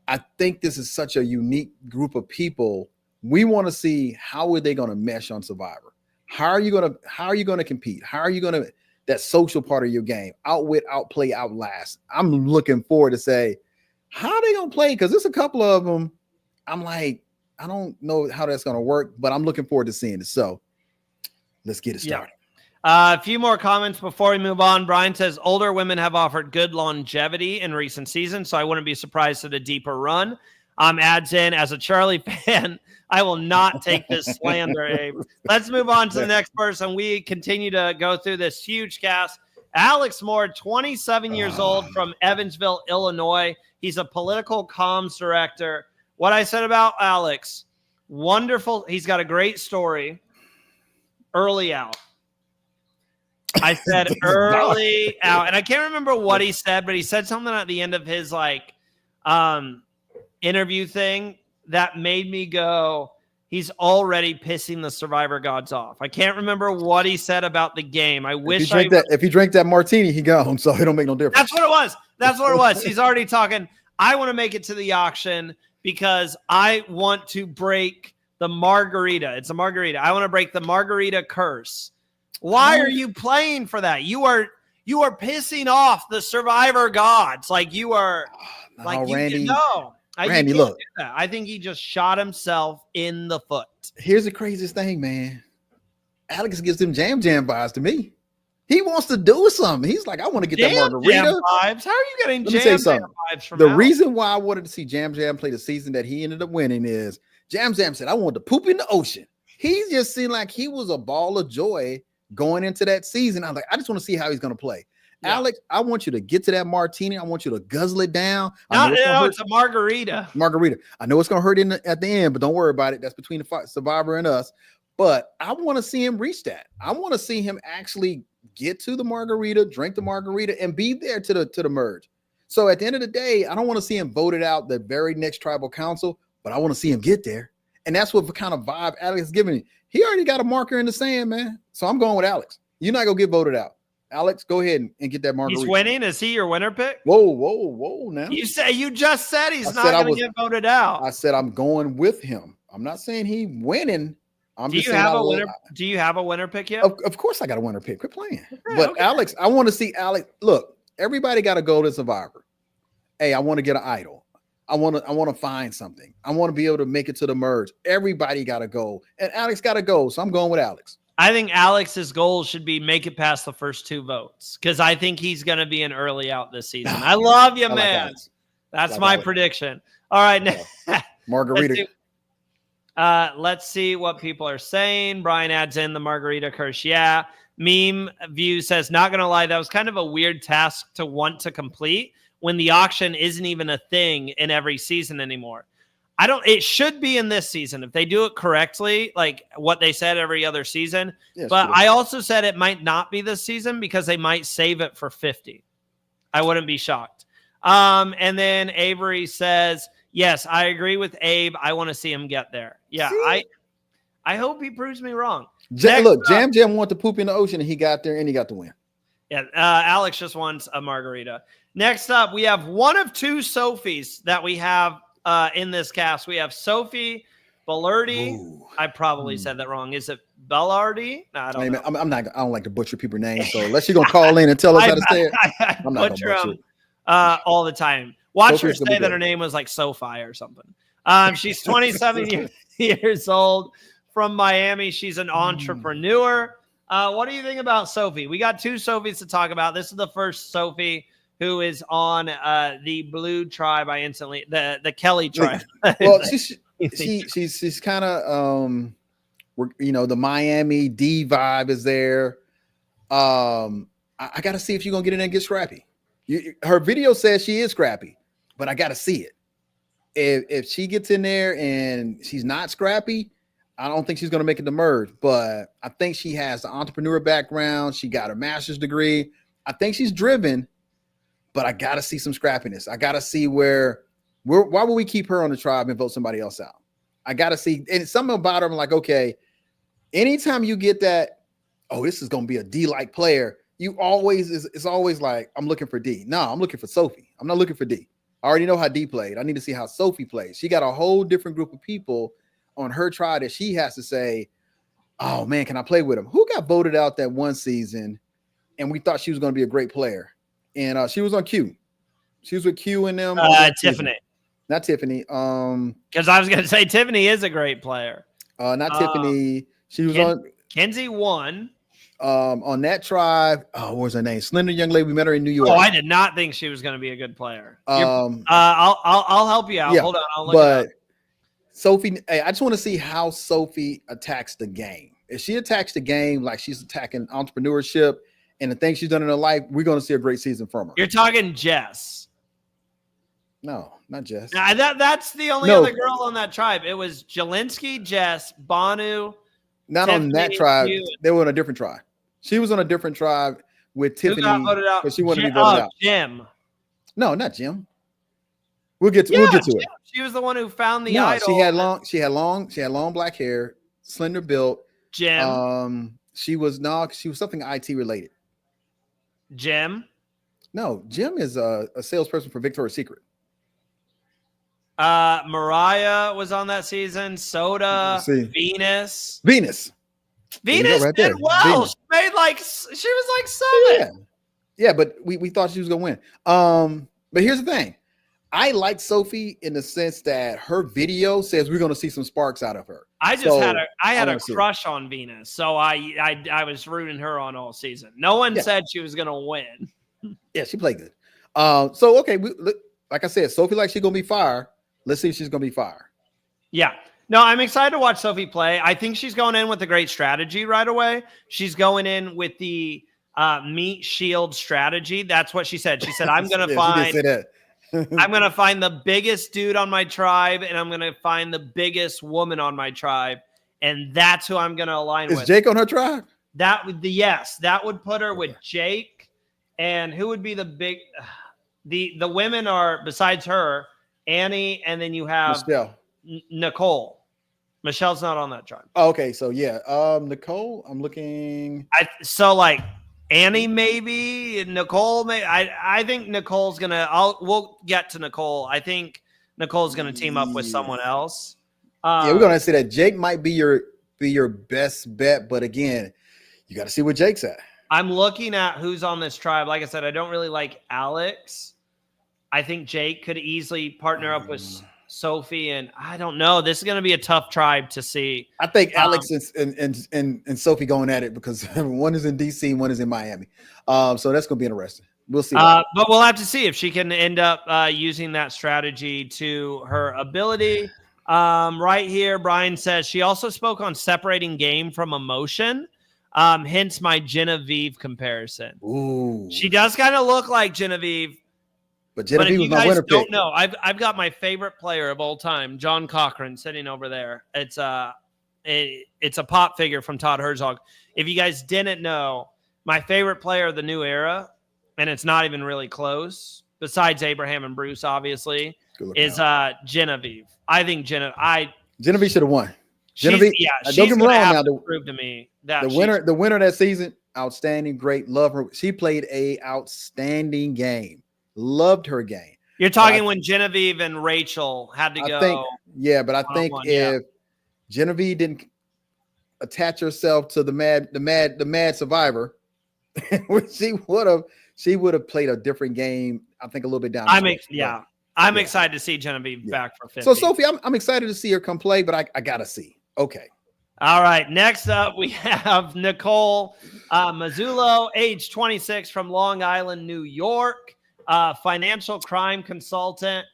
I think this is such a unique group of people. We want to see how are they going to mesh on Survivor. How are you going to compete? How are you going to that social part of your game? Outwit, outplay, outlast. I'm looking forward to say. How are they going to play? Because there's a couple of them. I'm like, I don't know how that's going to work, but I'm looking forward to seeing it. So let's get it started. A few more comments before we move on. Brian says, older women have offered good longevity in recent seasons, so I wouldn't be surprised at a deeper run. Adds in, as a Charlie fan, I will not take this slander, Abe. Let's move on to the next person. We continue to go through this huge cast. Alex Moore, 27 years old from Evansville, Illinois. He's a political comms director. What I said about Alex, wonderful. He's got a great story. Early out. I said early out. And I can't remember what he said, but he said something at the end of his interview thing that made me go, he's already pissing the Survivor gods off. I can't remember what he said about the game. I wish if he drank that martini, he gone, so it don't make no difference. That's what it was. That's what it was. He's already talking. I want to make it to the auction because I want to break the margarita. It's a margarita. I want to break the margarita curse. Why are you playing for that? You are pissing off the Survivor gods. Like you are Randy. Randy, look. I think he just shot himself in the foot. Here's the craziest thing, man. Alex gives them Jam Jam vibes to me. He wants to do something. He's like, I want to get that margarita. Jam vibes. How are you getting Jam Jam vibes from the Alex? reason why I wanted to see Jam Jam play the season that he ended up winning is Jam Jam said, I want to poop in the ocean. He just seemed like he was a ball of joy going into that season. I was like, I just want to see how he's going to play. Yeah. Alex, I want you to get to that martini. I want you to guzzle it down. No, it's a margarita. Margarita. I know it's going to hurt at the end, but don't worry about it. That's between the Survivor and us. But I want to see him reach that. I want to see him actually get to the margarita, drink the margarita, and be there to the merge. So at the end of the day, I don't want to see him voted out the very next tribal council, but I want to see him get there. And that's what kind of vibe Alex is giving me. He already got a marker in the sand, man. So I'm going with Alex. You're not going to get voted out. Alex, go ahead and get that margarita. He's winning. Is he your winner pick? Whoa. Now you just said he's not going to get voted out. I said I'm going with him. I'm not saying he winning. Do you have a winner? Do you have a winner pick yet? Of course, I got a winner pick. Quit playing. But Alex, I want to see Alex. Look, everybody got to go to Survivor. Hey, I want to get an idol. I want to find something. I want to be able to make it to the merge. Everybody got to go, and Alex got to go. So I'm going with Alex. I think Alex's goal should be make it past the first 2 votes because I think he's going to be an early out this season. I love you, man. That's my prediction. All right, margarita. Let's see what people are saying. Brian adds in the margarita curse. Yeah. Meme View says, not going to lie, that was kind of a weird task to want to complete when the auction isn't even a thing in every season anymore. It should be in this season if they do it correctly, like what they said every other season. Yeah, but sure. I also said it might not be this season because they might save it for 50. I wouldn't be shocked. And then Avery says, yes, I agree with Abe. I want to see him get there. Yeah, I hope he proves me wrong. Look, Jam wanted to poop in the ocean, and he got there, and he got the win. Yeah, Alex just wants a margarita. Next up, we have one of two Sophies that we have in this cast. We have Sophie Bellardi. I probably said that wrong. Is it Bellardi? No, I don't know. I don't like to butcher people's names, so unless you're gonna call in and tell us how to say it, I'm not butcher gonna butcher them all the time. Watch Sophie's her say that her name was like Sophie or something. She's 27 years old from Miami. She's an entrepreneur. What do you think about Sophie? We got two Sophies to talk about. This is the first Sophie who is on the Blue Tribe. The Kelly Tribe. Well, she's kind of the Miami D vibe is there. I got to see if she's gonna get in there and get scrappy. Her video says she is scrappy, but I got to see it. If she gets in there and she's not scrappy, I don't think she's going to make it to merge, but I think she has the entrepreneur background. She got her master's degree. I think she's driven, but I got to see some scrappiness. I got to see why would we keep her on the tribe and vote somebody else out? I got to see, and something about her, I'm like, okay, anytime you get that, oh, this is going to be a D-like player, it's always like, I'm looking for D. No, I'm looking for Sophie. I'm not looking for D. I already know how D played. I need to see how Sophie plays. She got a whole different group of people on her tribe that she has to say, oh man, can I play with him? Who got voted out that one season and we thought she was going to be a great player? And she was on Q. She was with Q and them. Tiffany. Not Tiffany. Because I was going to say Tiffany is a great player. Not Tiffany. She was on Kenzie won. On that tribe. Oh, what was her name? Slender young lady. We met her in New York. Oh, I did not think she was going to be a good player. I'll help you out. Yeah, hold on. I'll look it up. Sophie, hey, I just want to see how Sophie attacks the game. If she attacks the game like she's attacking entrepreneurship and the things she's done in her life, we're going to see a great season from her. You're talking Jess. No, not Jess. That's the only other girl on that tribe. It was Jelinski, Jess, Banu. Not Tiffany, on that tribe. you. They were on a different tribe. She was on a different tribe with Tiffany. Who got voted out? But she wanted to be voted out. Jim. No, not Jim. We'll get to it. She was the one who found the no, idol. She had long black hair, slender built. Jim. She was something IT related. Jim. No, Jim is a salesperson for Victoria's Secret. Mariah was on that season. Soda. Venus right did well. Venus. She was like 7. Yeah, but we thought she was gonna win. But here's the thing. I like Sophie in the sense that her video says we're gonna see some sparks out of her. I had a crush on Venus, so I was rooting her on all season. No one said she was gonna win. Yeah, she played good. So okay, like I said, Sophie like she's gonna be fire. Let's see if she's gonna be fire. Yeah. No, I'm excited to watch Sophie play. I think she's going in with a great strategy right away. She's going in with the meat shield strategy. That's what she said. She said, I'm going to find, she did say that. I'm going to find the biggest dude on my tribe, and I'm going to find the biggest woman on my tribe. And that's who I'm going to align with. Is Jake on her tribe? That would put her with Jake. And who would be the big, the women are besides her, Annie, and then you have Nicole. Michelle's not on that tribe. Oh, okay, so yeah, Nicole. I'm looking. Annie maybe, Nicole. Maybe I think Nicole's gonna. We'll get to Nicole. I think Nicole's gonna team up with someone else. We're gonna say that Jake might be your best bet, but again, you got to see where Jake's at. I'm looking at who's on this tribe. Like I said, I don't really like Alex. I think Jake could easily partner up with Sophie, and I don't know. This is going to be a tough tribe to see. I think Alex and Sophie going at it because one is in DC, one is in Miami. So that's going to be interesting. We'll see. But we'll have to see if she can end up using that strategy to her ability. Right here, Brian says she also spoke on separating game from emotion. Hence my Genevieve comparison. Ooh. She does kind of look like Genevieve. But But Genevieve if was you my guys winner don't pick. know, I've got my favorite player of all time, John Cochran, sitting over there. It's a pop figure from Todd Herzog. If you guys didn't know, my favorite player of the new era, and it's not even really close, besides Abraham and Bruce, obviously, is Genevieve. I think Genevieve should have won. She's Genevieve, she's don't get me gonna wrong have now. to prove to me that The winner of that season, outstanding, great, love her. She played a outstanding game. Loved her game. You're talking when Genevieve and Rachel had to I go. think, but I think if Genevieve didn't attach herself to the mad survivor, she would have played a different game. I think a little bit down. I'm excited to see Genevieve back for 50. So Sophie, I'm excited to see her come play, but I gotta see. Okay. All right. Next up, we have Nicole Mazzullo, age 26, from Long Island, New York, financial crime consultant.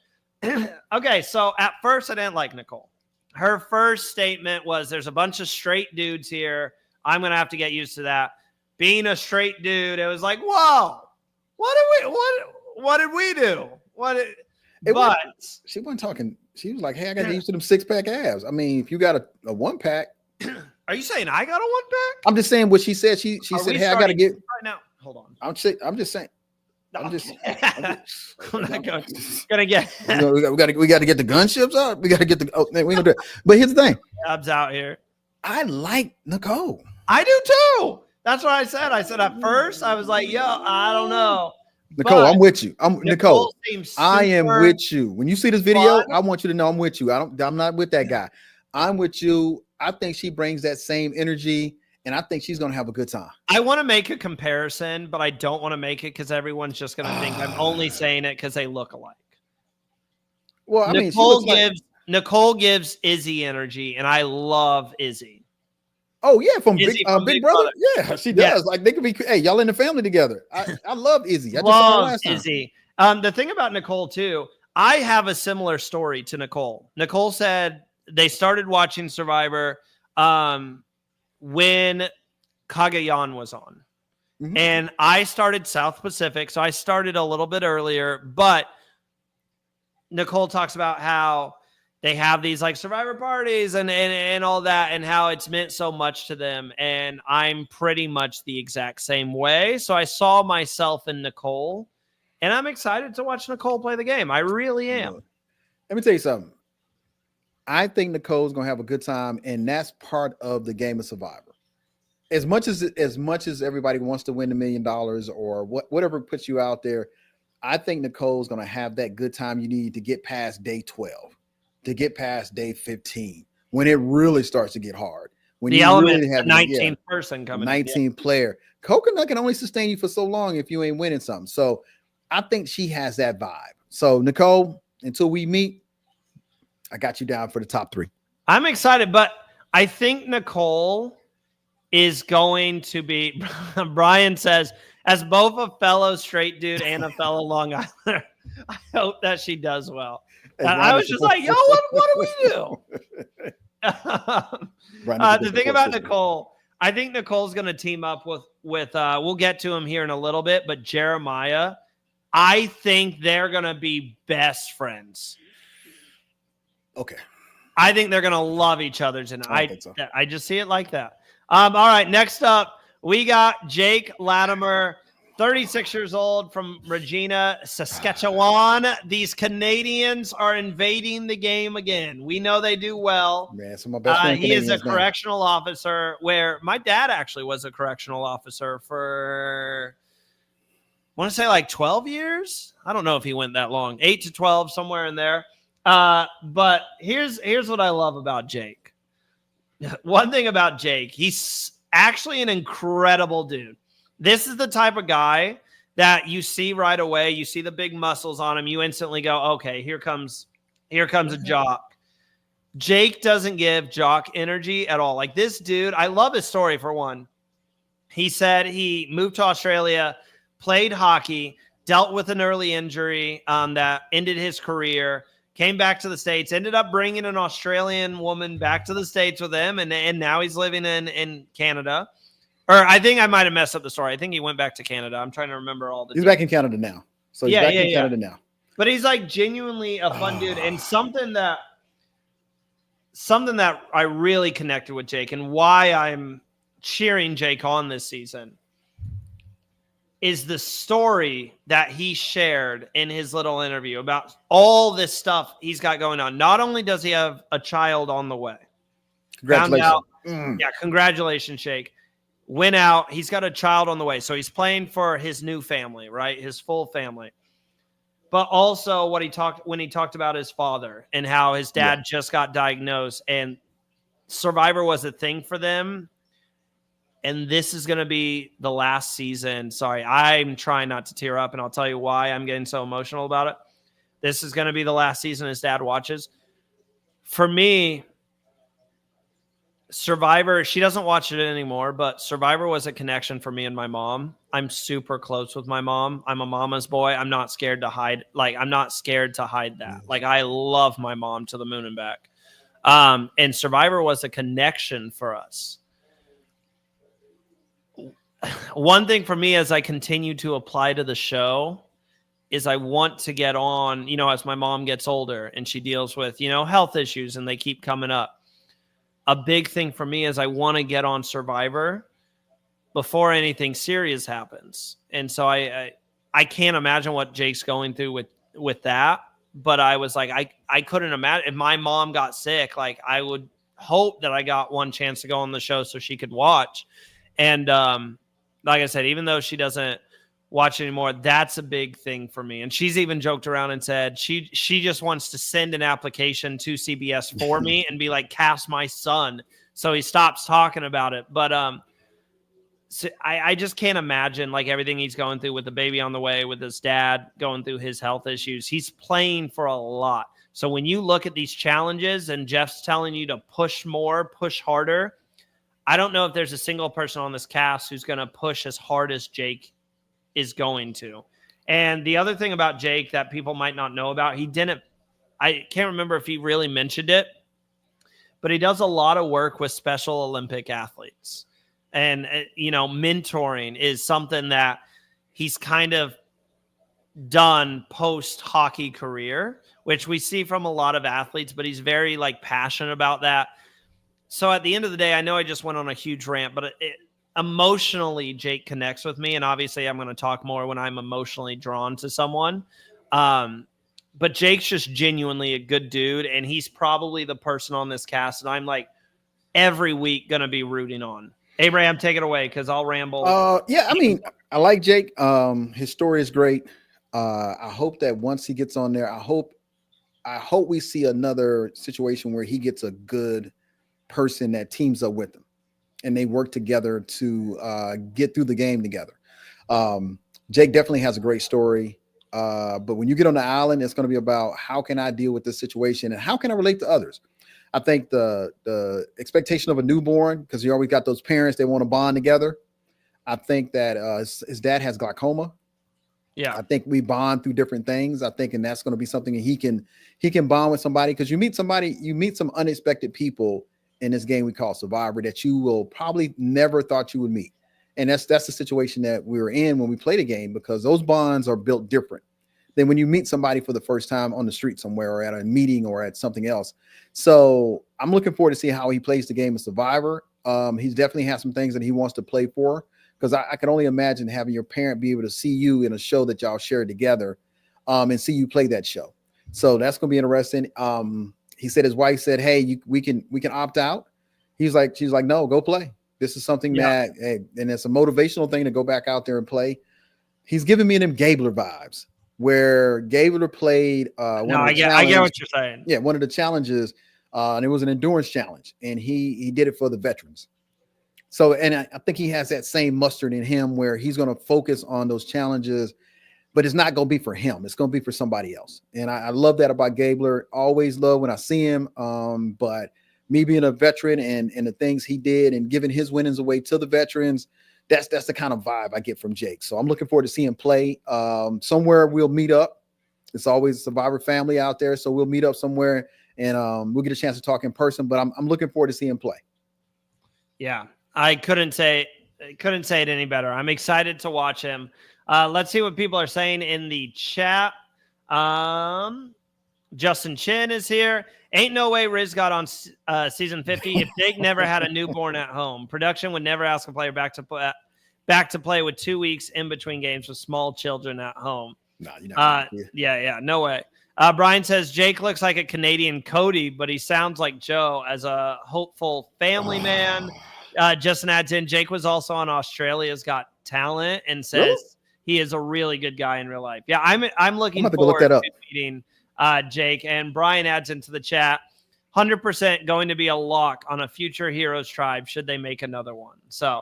Okay, so at first I didn't like Nicole. Her first statement was, "There's a bunch of straight dudes here. I'm gonna have to get used to that." Being a straight dude, it was like, whoa, what did we do? She wasn't talking. She was like, "Hey, I got to get used to them 6-pack abs." I mean, if you got a 1-pack, are you saying I got a 1-pack? I'm just saying what she said. She said, "Hey, I got to get right now." Hold on. I'm just saying. I'm not gonna get. we got to get the gunships up. We got to get the. Oh, we gonna do it. But here's the thing. Abs out here. I like Nicole. I do too. That's what I said. I said at first I was like, "Yo, I don't know." Nicole, I'm with you. Nicole. I am super with you. When you see this video, fun. I want you to know I'm with you. I'm not with that guy. I'm with you. I think she brings that same energy, and I think she's gonna have a good time. I want to make a comparison, but I don't want to make it because everyone's just gonna think I'm only saying it because they look alike. Well, I Nicole gives Izzy energy, and I love Izzy. Oh yeah, from Izzy Big Brother. Yeah, she does. Yes. Like they could be. Hey, y'all in the family together. I love Izzy. I just love saw her last time. Izzy. The thing about Nicole too, I have a similar story to Nicole. Nicole said they started watching Survivor when Cagayan was on, and I started South Pacific, so I started a little bit earlier. But Nicole talks about how they have these like Survivor parties and all that, and how it's meant so much to them. And I'm pretty much the exact same way. So I saw myself in Nicole, and I'm excited to watch Nicole play the game. I really am. Let me tell you something. I think Nicole's gonna have a good time, and that's part of the game of Survivor. As much as everybody wants to win $1 million or whatever puts you out there, I think Nicole's gonna have that good time you need to get past day 12. To get past day 15, when it really starts to get hard. When the you element really have 19th person coming, 19 player. Coconut can only sustain you for so long if you ain't winning something. So I think she has that vibe. So Nicole, until we meet, I got you down for the top 3. I'm excited, but I think Nicole is going to be. Brian says, as both a fellow straight dude and a fellow Long Islander, I hope that she does well. I was just like, yo, what do we do? The thing about Nicole, I think Nicole's going to team up with we'll get to him here in a little bit, but Jeremiah, I think they're going to be best friends. Okay. I think they're going to love each other tonight. I just see it like that. All right, next up, we got Jake Latimer, 36 years old, from Regina, Saskatchewan. These Canadians are invading the game again. We know they do well. Man, some of my best friends he is a correctional officer, where my dad actually was a correctional officer for, I want to say like 12 years. I don't know if he went that long, 8 to 12, somewhere in there. But here's what I love about Jake. One thing about Jake, he's actually an incredible dude. This is the type of guy that you see right away. You see the big muscles on him. You instantly go, okay, here comes a jock. Jake doesn't give jock energy at all. Like this dude, I love his story for one. He said he moved to Australia, played hockey, dealt with an early injury that ended his career, came back to the States, ended up bringing an Australian woman back to the States with him, and now he's living in Canada. Or I think I might have messed up the story. I think he went back to Canada. I'm trying to remember all the He's back in Canada now. So he's back in Canada now. But he's like genuinely a fun dude, and something that I really connected with Jake, and why I'm cheering Jake on this season is the story that he shared in his little interview about all this stuff he's got going on. Not only does he have a child on the way, Congratulations. Congratulations, Jake. Went out. He's got a child on the way. So he's playing for his new family, right? His full family. But also when he talked about his father and how his dad just got diagnosed and Survivor was a thing for them. And this is going to be the last season. Sorry, I'm trying not to tear up, and I'll tell you why I'm getting so emotional about it. This is going to be the last season his dad watches. For me, Survivor, she doesn't watch it anymore, but Survivor was a connection for me and my mom. I'm super close with my mom. I'm a mama's boy. I'm not scared to hide. I'm not scared to hide that. I love my mom to the moon and back. And Survivor was a connection for us. One thing for me as I continue to apply to the show is I want to get on, as my mom gets older and she deals with, health issues and they keep coming up. A big thing for me is I want to get on Survivor before anything serious happens. And so I can't imagine what Jake's going through with that. But I was like, I couldn't imagine if my mom got sick, I would hope that I got one chance to go on the show so she could watch. And like I said, even though she doesn't watch anymore, that's a big thing for me. And she's even joked around and said she just wants to send an application to CBS for me and be like, cast my son so he stops talking about it. But so I just can't imagine everything he's going through with the baby on the way, with his dad going through his health issues. He's playing for a lot. So when you look at these challenges and Jeff's telling you to push more, push harder, I don't know if there's a single person on this cast who's going to push as hard as Jake is going to. And the other thing about Jake that people might not know about, I can't remember if he really mentioned it, but he does a lot of work with Special Olympic athletes. And, mentoring is something that he's kind of done post-hockey career, which we see from a lot of athletes, but he's very passionate about that. So at the end of the day, I know I just went on a huge rant, but emotionally, Jake connects with me. And obviously I'm going to talk more when I'm emotionally drawn to someone. But Jake's just genuinely a good dude. And he's probably the person on this cast that I'm every week going to be rooting on. Abraham, take it away because I'll ramble. I like Jake. His story is great. I hope that once he gets on there, I hope we see another situation where he gets a good person that teams up with him and they work together to get through the game together. Jake definitely has a great story. But when you get on the island, it's going to be about how can I deal with this situation and how can I relate to others? I think the expectation of a newborn, because you always got those parents, they want to bond together. I think that his dad has glaucoma. Yeah. I think we bond through different things. I think, and that's going to be something that he can bond with somebody, because you meet some unexpected people in this game we call Survivor that you will probably never thought you would meet. And that's the situation that we were in when we played a game, because those bonds are built different than when you meet somebody for the first time on the street somewhere or at a meeting or at something else. So I'm looking forward to see how he plays the game of Survivor. He's definitely has some things that he wants to play for, because I can only imagine having your parent be able to see you in a show that y'all share together and see you play that show. So that's going to be interesting. He said his wife said, hey, we can opt out. She's like, no, go play. This is something that, hey, and it's a motivational thing to go back out there and play. He's giving me them Gabler vibes, where Gabler played. I get what you're saying. Yeah, one of the challenges, and it was an endurance challenge, and he did it for the veterans. So, and I think he has that same mustard in him, where he's going to focus on those challenges, but it's not going to be for him. It's going to be for somebody else. And I love that about Gabler. Always love when I see him. But me being a veteran and the things he did and giving his winnings away to the veterans, that's the kind of vibe I get from Jake. So I'm looking forward to seeing him play. Somewhere we'll meet up It's always Survivor family out there. So we'll meet up somewhere and we'll get a chance to talk in person. But I'm looking forward to seeing him play. Yeah, I couldn't say it any better. I'm excited to watch him. Let's see what people are saying in the chat. Justin Chin is here. Ain't no way Riz got on season 50 if Jake never had a newborn at home. Production would never ask a player back to play with 2 weeks in between games with small children at home. No, you're not. Yeah, no way. Brian says Jake looks like a Canadian Cody, but he sounds like Joe as a hopeful family man. Justin adds in Jake was also on Australia's Got Talent and says he is a really good guy in real life. Yeah, I'm looking forward to meeting Jake. And Brian adds into the chat, 100% going to be a lock on a future Heroes Tribe should they make another one. So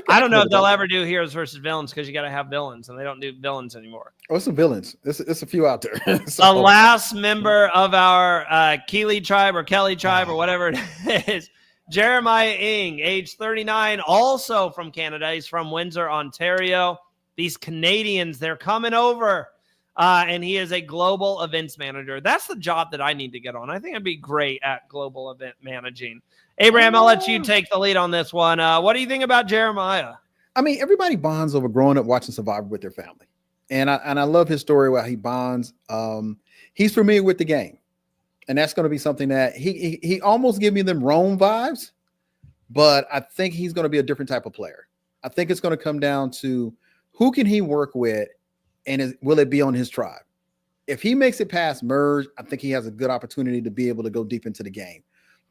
I don't know if they'll ever do Heroes versus Villains because you got to have villains, and they don't do villains anymore. Oh, some villains. It's a few out there. The last member of our Keely tribe or Kelly tribe or whatever it is, Jeremiah Ing, age 39, also from Canada. He's from Windsor, Ontario. These Canadians, they're coming over. And he is a global events manager. That's the job that I need to get on. I think I'd be great at global event managing. Abraham, I'll let you take the lead on this one. What do you think about Jeremiah? I mean, everybody bonds over growing up watching Survivor with their family. And I love his story where he bonds. He's familiar with the game. And that's going to be something that he almost give me them Rome vibes, but I think he's going to be a different type of player. I think it's going to come down to who can he work with and will it be on his tribe? If he makes it past merge, I think he has a good opportunity to be able to go deep into the game.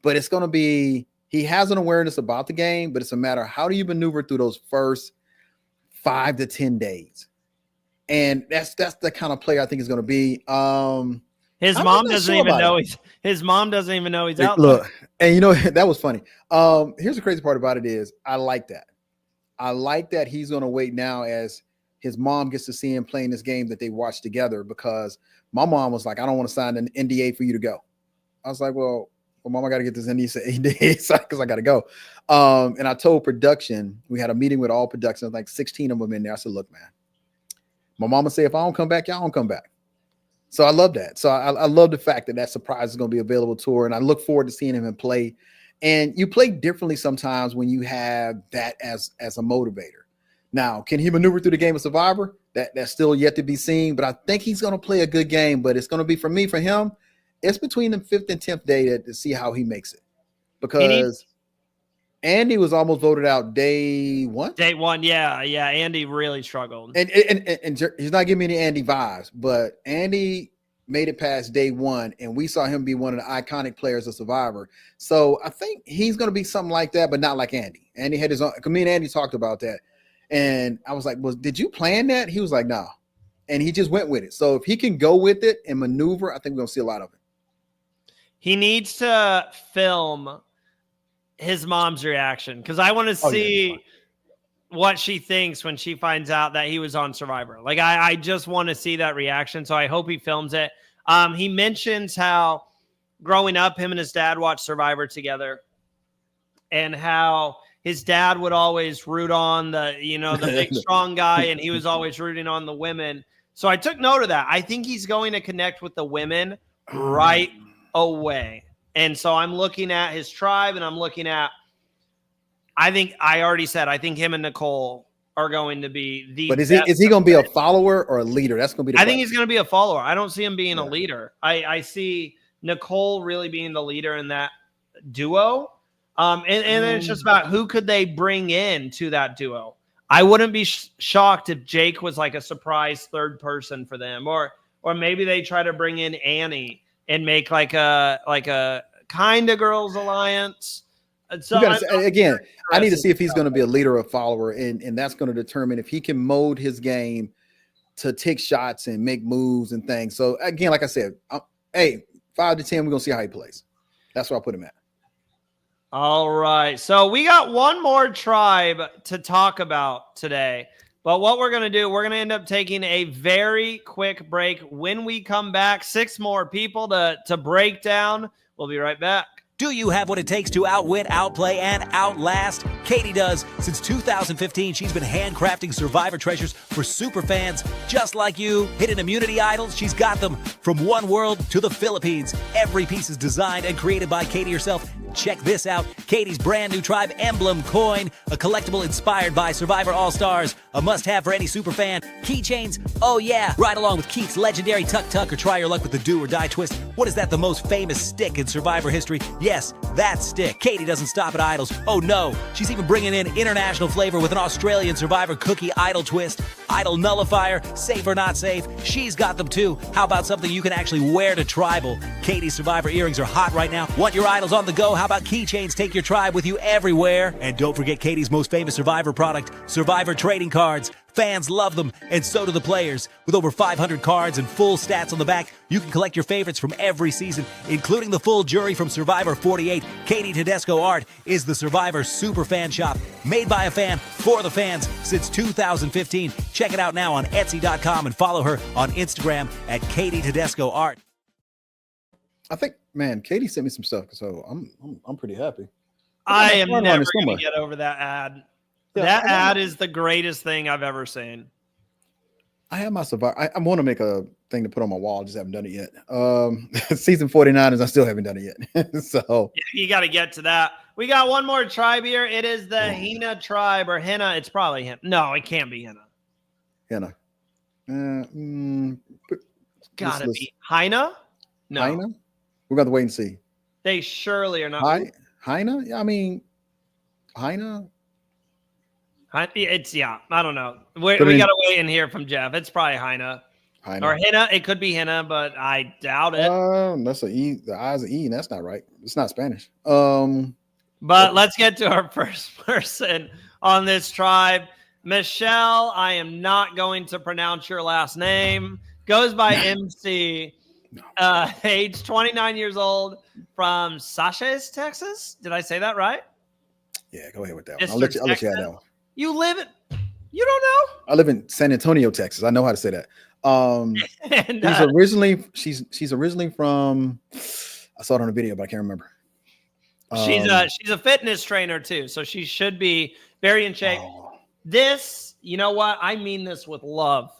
But it's going to be, he has an awareness about the game, but it's a matter of how do you maneuver through those first 5 to 10 days. And that's the kind of player I think is going to be. His mom doesn't even know he's out there. Look, and you know, that was funny. Here's the crazy part about it is I like that. I like that he's going to wait now as his mom gets to see him playing this game that they watched together, because my mom was like, I don't want to sign an NDA for you to go. I was like, well, mom, I got to get this NDA because I got to go. And I told production, we had a meeting with all production, like 16 of them in there. I said, look, man, my mama said, if I don't come back, y'all don't come back. So I love that. So I love the fact that surprise is going to be available to her. And I look forward to seeing him play. And you play differently sometimes when you have that as a motivator. Now, can he maneuver through the game of Survivor? That's still yet to be seen. But I think he's going to play a good game. But it's going to be, for him, it's between the 5th and 10th day to see how he makes it. Because Andy was almost voted out day one. Day one, yeah. Andy really struggled. And he's not giving me any Andy vibes, but Andy made it past day one, and we saw him be one of the iconic players of Survivor. So I think he's going to be something like that, but not like Andy. Andy had his own. Me and Andy talked about that, and I was like, "Well, did you plan that?" He was like, "No," and he just went with it. So if he can go with it and maneuver, I think we're going to see a lot of it. He needs to film his mom's reaction, because I want to see what she thinks when she finds out that he was on Survivor. Like, I just want to see that reaction. So I hope he films it. He mentions how growing up, him and his dad watched Survivor together, and how his dad would always root on the big strong guy, and he was always rooting on the women. So I took note of that. I think he's going to connect with the women right away. And so I'm looking at his tribe, and I'm looking at, I think him and Nicole are going to be the. But is he going to be a follower or a leader? That's going to be. I think he's going to be a follower. I don't see him being a leader. I see Nicole really being the leader in that duo. And then it's just about who could they bring in to that duo. I wouldn't be shocked if Jake was like a surprise third person for them, or maybe they try to bring in Annie and make like a kind of girls alliance. So again, I need to see if he's going to be a leader or a follower, and that's going to determine if he can mold his game to take shots and make moves and things. So again, like I said, 5 to 10, we're going to see how he plays. That's where I put him at. All right. So we got one more tribe to talk about today. But what we're going to do, we're going to end up taking a very quick break. When we come back, 6 more people to break down. We'll be right back. Do you have what it takes to outwit, outplay, and outlast? Katie does. Since 2015, she's been handcrafting Survivor treasures for superfans just like you. Hidden immunity idols, she's got them. From one world to the Philippines. Every piece is designed and created by Katie herself. Check this out. Katie's brand new tribe emblem coin, a collectible inspired by Survivor All-Stars, a must-have for any superfan. Keychains, oh yeah. Ride along with Keith's legendary tuck-tuck or try your luck with the do or die twist. What is that, the most famous stick in Survivor history? Yes, that stick. Katie doesn't stop at idols. Oh no, she's even bringing in international flavor with an Australian Survivor cookie idol twist. Idol nullifier, safe or not safe, she's got them too. How about something you can actually wear to tribal? Katie's Survivor earrings are hot right now. Want your idols on the go? How about keychains? Take your tribe with you everywhere. And don't forget Katie's most famous Survivor product, Survivor trading cards. Fans love them, and so do the players. With over 500 cards and full stats on the back, you can collect your favorites from every season, including the full jury from Survivor 48. Katie Tedesco Art is the Survivor super fan shop, made by a fan for the fans since 2015. Check it out now on Etsy.com and follow her on Instagram at Katie Tedesco Art. I think, man, Katie sent me some stuff, so I'm pretty happy. I am Find never it going somewhere. to get over that ad. Yeah, That I know. ad is the greatest thing I've ever seen. I have my Survivor. I want to make a thing to put on my wall. I just haven't done it yet. Season 49 is I still haven't done it yet. So You got to get to that. We got one more tribe here. It is the Hina tribe or Hina. It's probably Hina. No, it can't be Hina. Hina. Gotta be Hina? No. Hina? We're going to wait and see. They surely are not. Hina? Yeah, I mean, Hina? It's, yeah, I don't know. We mean- got to wait and hear from Jeff. It's probably Hina. Hina. Or Hina. It could be Hina, but I doubt it. That's an E. The I's an E, and that's not right. It's not Spanish. But let's get to our first person on this tribe. Michelle, I am not going to pronounce your last name. Goes by MC. Age 29 years old from Sachets, Texas. Did I say that right? Yeah, go ahead with that one. Mr. I'll let you have Texas. that one. You live in, you don't know? I live in San Antonio, Texas. I know how to say that. And, She's originally from, I saw it on a video, but I can't remember. she's a fitness trainer too, so she should be very in shape. This, you know what? I mean this with love.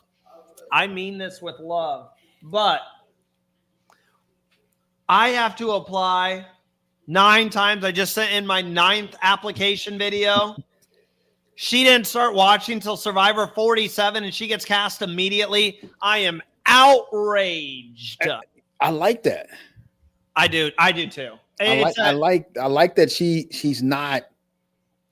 But I have to apply 9 times. I just sent in my 9th application video. She didn't start watching till Survivor 47, and she gets cast immediately. I am outraged. I like that. I do too. I like that she's not.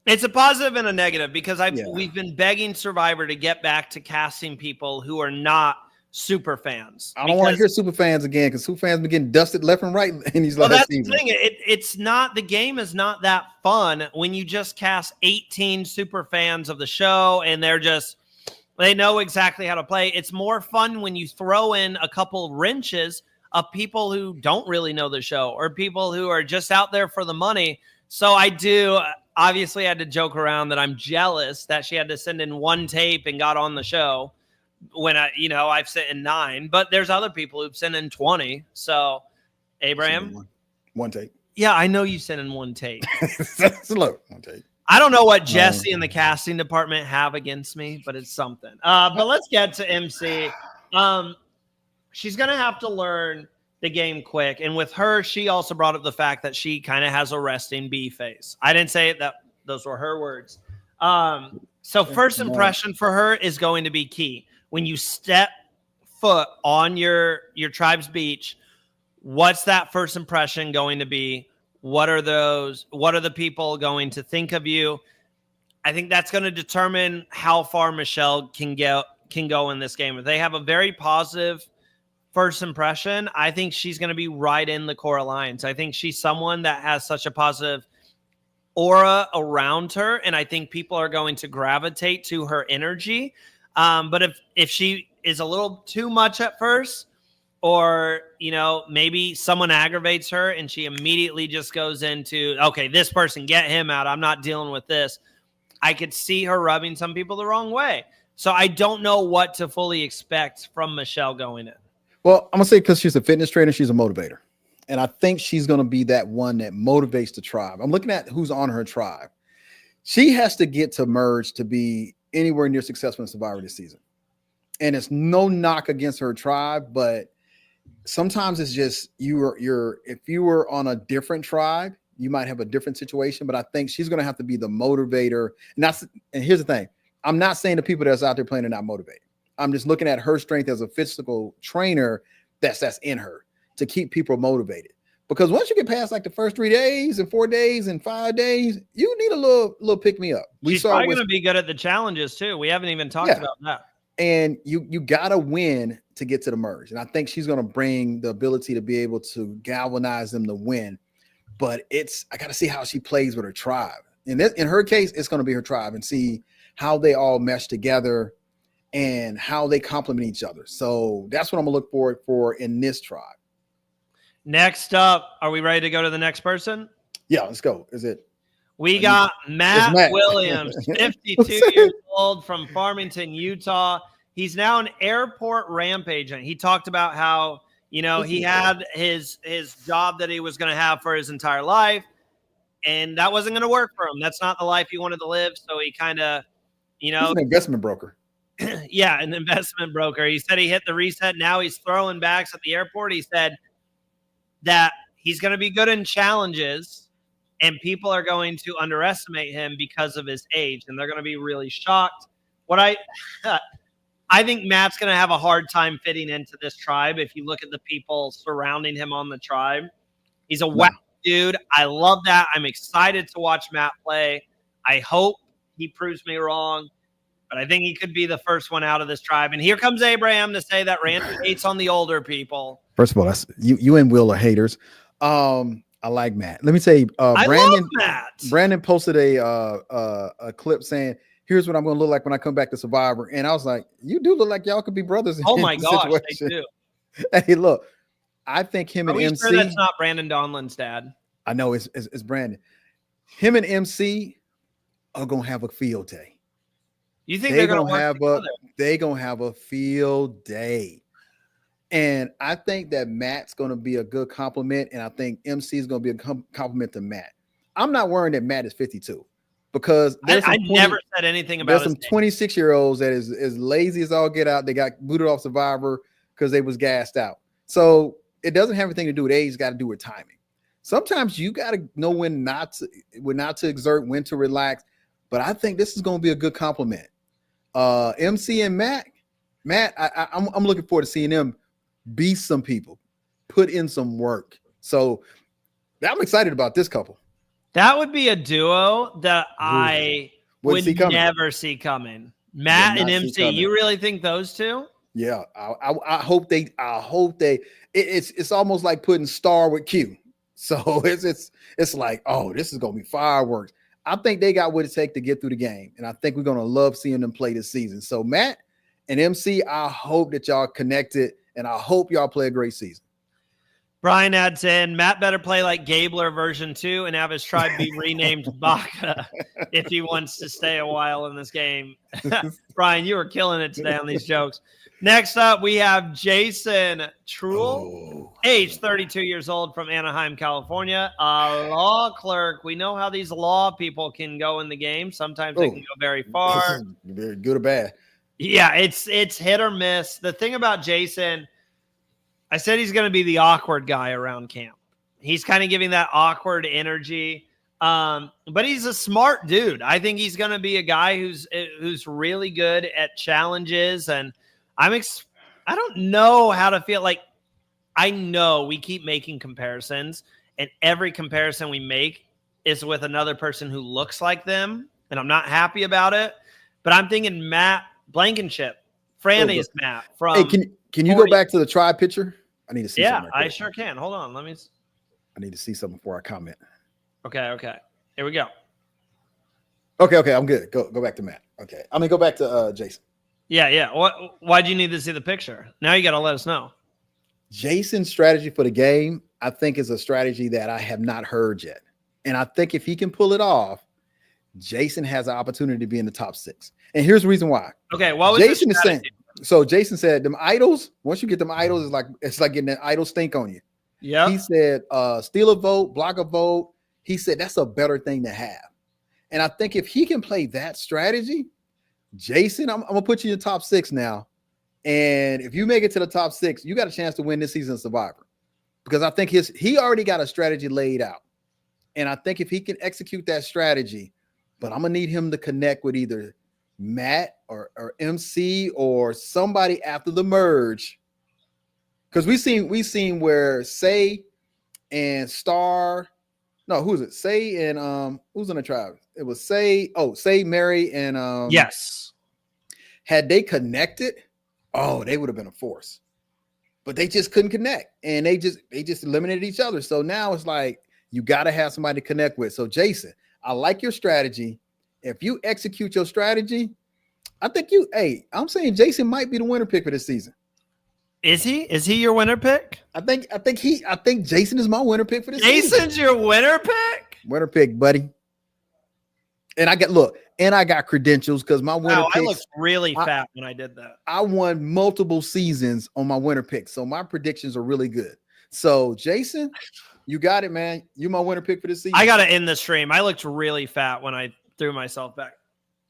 It's a positive and a negative because Yeah. we've been begging Survivor to get back to casting people who are not super fans. I don't want to hear super fans again because super fans been getting dusted left and right in these last That's seasons. the thing. It's not, the game is not that fun when you just cast 18 super fans of the show and they know exactly how to play. It's more fun when you throw in a couple wrenches of people who don't really know the show or people who are just out there for the money. So I do obviously had to joke around that I'm jealous that she had to send in 1 tape and got on the show when I've sent in 9, but there's other people who've sent in 20. So Abraham, one take. yeah, I know you sent in 1 tape. Look, one take. I don't know what Jesse and the casting department have against me, but it's something. But let's get to MC. She's going to have to learn the game quick. And with her, she also brought up the fact that she kind of has a resting bee face. I didn't say it, that those were her words. So first impression for her is going to be key. When you step foot on your tribe's beach, what's that first impression going to be? What are the people going to think of you? I think that's going to determine how far Michelle can go in this game. If they have a very positive first impression, I think she's going to be right in the core alliance. I think she's someone that has such a positive aura around her, and I think people are going to gravitate to her energy. But if she is a little too much at first, or maybe someone aggravates her and she immediately just goes into, okay, this person, get him out, I'm not dealing with this, I could see her rubbing some people the wrong way. So I don't know what to fully expect from Michelle going in. Well, I'm gonna say because she's a fitness trainer, she's a motivator. And I think she's going to be that one that motivates the tribe. I'm looking at who's on her tribe. She has to get to merge to be anywhere near successful in Survivor this season. And it's no knock against her tribe, but sometimes it's just if you were on a different tribe, you might have a different situation. But I think she's going to have to be the motivator. And here's the thing. I'm not saying the people that's out there playing are not motivated. I'm just looking at her strength as a physical trainer that's in her to keep people motivated. Because once you get past like the first 3 days and 4 days and 5 days, you need a little pick me up. She's probably going to be good at the challenges too. We haven't even talked about that. And you got to win to get to the merge. And I think she's going to bring the ability to be able to galvanize them to win. But I got to see how she plays with her tribe. In her case, it's going to be her tribe and see how they all mesh together and how they complement each other. So that's what I'm going to look forward for in this tribe. Next up, are we ready to go to the next person? Yeah, let's go. Is it? We got Matt Williams, 52 years old from Farmington, Utah. He's now an airport ramp agent. He talked about how, he had his job that he was going to have for his entire life, and that wasn't going to work for him. That's not the life he wanted to live. So he kind of, He's an investment broker. Yeah, an investment broker. He said he hit the reset. Now he's throwing backs at the airport. He said that he's going to be good in challenges, and people are going to underestimate him because of his age, and they're going to be really shocked. I think Matt's going to have a hard time fitting into this tribe if you look at the people surrounding him on the tribe. He's a wow dude. I love that. I'm excited to watch Matt play. I hope he proves me wrong, but I think he could be the first one out of this tribe. And here comes Abraham to say that Randy hates on the older people. First of all, that's you and Will are haters. I like Matt. Let me tell you, I love Matt. Brandon posted a clip saying, "Here's what I'm going to look like when I come back to Survivor." And I was like, "You do look like y'all could be brothers." Oh my gosh, they do. Hey, look, I think him and MC. Sure that's not Brandon Donlan's dad. I know it's Brandon. Him and MC are gonna have a field day. You think they're gonna have they're gonna have a field day. And I think that Matt's going to be a good compliment, and I think MC is going to be a compliment to Matt. I'm not worrying that Matt is 52 because I never said anything about there's some 26-year-olds that is as lazy as all get out. They got booted off Survivor because they was gassed out. So it doesn't have anything to do with age. It's got to do with timing. Sometimes you got to know when not to exert, when to relax. But I think this is going to be a good compliment. MC and Matt, I'm looking forward to seeing them beat some people, put in some work. So I'm excited about this couple. That would be a duo that I would never see coming. Matt and MC. You really think those two? Yeah, I hope they. It's almost like putting Star with Q. So it's like, oh, this is gonna be fireworks. I think they got what it takes to get through the game, and I think we're gonna love seeing them play this season. So Matt and MC, I hope that y'all connected. And I hope y'all play a great season. Brian adds in, Matt better play like Gabler version 2 and have his tribe be renamed Baca if he wants to stay a while in this game. Brian, you were killing it today on these jokes. Next up, we have Jason Truel, age 32 years old from Anaheim, California, a law clerk. We know how these law people can go in the game. Sometimes they can go very far. Very good or bad. Yeah, it's hit or miss. The thing about Jason, I said he's going to be the awkward guy around camp. He's kind of giving that awkward energy, but he's a smart dude. I think he's going to be a guy who's really good at challenges, and I don't know how to feel like. I know we keep making comparisons, and every comparison we make is with another person who looks like them, and I'm not happy about it. But I'm thinking Matt Blankenship, Franny's Matt from. Hey, can you go back to the tribe picture? I need to see. Yeah, I sure can. Hold on, I need to see something before I comment. Okay. Here we go. Okay, I'm good. Go back to Matt. Okay, go back to Jason. Yeah. Why'd you need to see the picture? Now you got to let us know. Jason's strategy for the game, I think, is a strategy that I have not heard yet, and I think if he can pull it off, Jason has an opportunity to be in the top 6. And here's the reason why. Okay, what was Jason is saying? So Jason said, "Them idols. Once you get them idols, it's like getting that idol stink on you." Yeah. He said, steal a vote, block a vote. He said that's a better thing to have. And I think if he can play that strategy, Jason, I'm gonna put you in the top 6 now. And if you make it to the top 6, you got a chance to win this season Survivor. Because I think he already got a strategy laid out. And I think if he can execute that strategy, but I'm gonna need him to connect with either Matt or MC or somebody after the merge. Because we seen where Say and Star, no, who's it? Say and who's in the tribe? It was Say, Mary and yes. Had they connected, they would have been a force. But they just couldn't connect, and they just eliminated each other. So now it's like you got to have somebody to connect with. So Jason, I like your strategy. If you execute your strategy, I think I'm saying Jason might be the winner pick for this season. Is he? Is he your winner pick? I think Jason is my winner pick for this season. Jason's your winner pick? Winner pick, buddy. And I got credentials because my winner picks. I looked really fat when I did that. I won multiple seasons on my winner pick, so my predictions are really good. So Jason, you got it, man. You my winner pick for this season. I got to end the stream. I looked really fat when I threw myself back.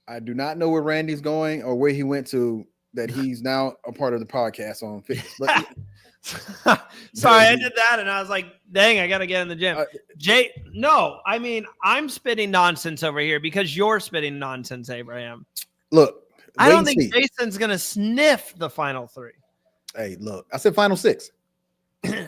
I do not know where Randy's going or where he went to. That he's now a part of the podcast on fitness. But sorry, I did that, and I was like, "Dang, I got to get in the gym." No, I mean, I'm spitting nonsense over here because you're spitting nonsense, Abraham. Look, I don't think Jason's gonna sniff the final 3. Hey, look, I said final 6.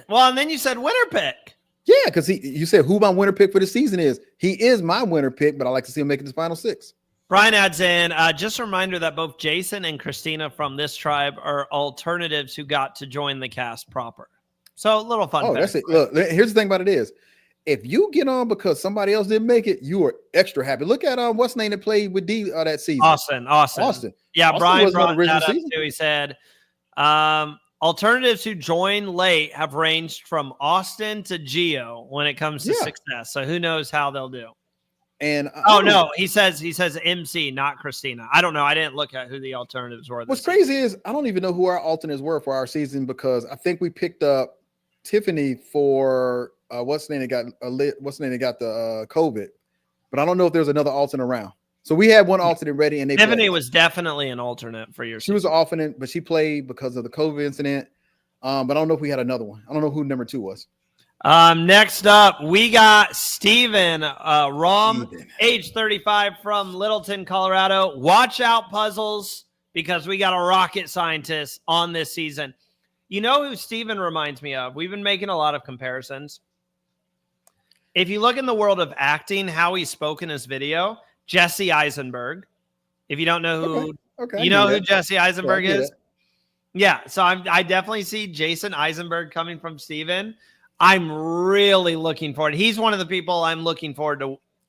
Well, and then you said winner pick. Yeah, because you said who my winner pick for the season is. He is my winner pick, but I like to see him making this final 6. Brian adds in, just a reminder that both Jason and Christina from this tribe are alternatives who got to join the cast proper. So a little fun. Oh, that's it. Look, here's the thing about it is, if you get on because somebody else didn't make it, you are extra happy. Look at what's the name that played with D that season? Austin. Yeah, Austin Brian brought that up season. too. He said, alternatives who join late have ranged from Austin to Geo when it comes to success. So who knows how they'll do. And no, he says MC, not Christina. I don't know. I didn't look at who the alternatives were. What's crazy is I don't even know who our alternates were for our season because I think we picked up Tiffany for what's the name that got the COVID, but I don't know if there's another alternate around. So we had one alternate ready, and Tiffany was definitely an alternate for your season. She was an alternate, but she played because of the COVID incident. But I don't know if we had another one. I don't know who number 2 was. Next up, we got Steven, age 35 from Littleton, Colorado. Watch out, puzzles, because we got a rocket scientist on this season. You know who Steven reminds me of? We've been making a lot of comparisons. If you look in the world of acting, how he spoke in his video, Jesse Eisenberg. If you don't know who, you know who Jesse Eisenberg is? Yeah, so I definitely see Jason Eisenberg coming from Steven. I'm really looking forward. He's one of the people I'm looking forward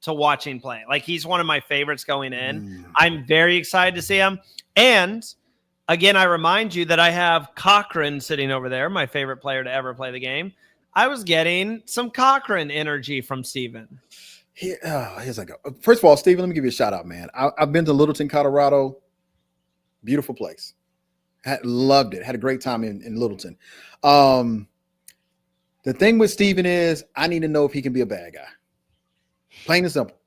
to watching play. Like, he's one of my favorites going in. I'm very excited to see him. And again, I remind you that I have Cochran sitting over there, my favorite player to ever play the game. I was getting some Cochran energy from Steven. Here's I go. First of all, Steven, let me give you a shout out, man. I've been to Littleton, Colorado. Beautiful place. Loved it. Had a great time in Littleton. The thing with Steven is I need to know if he can be a bad guy. Plain and simple.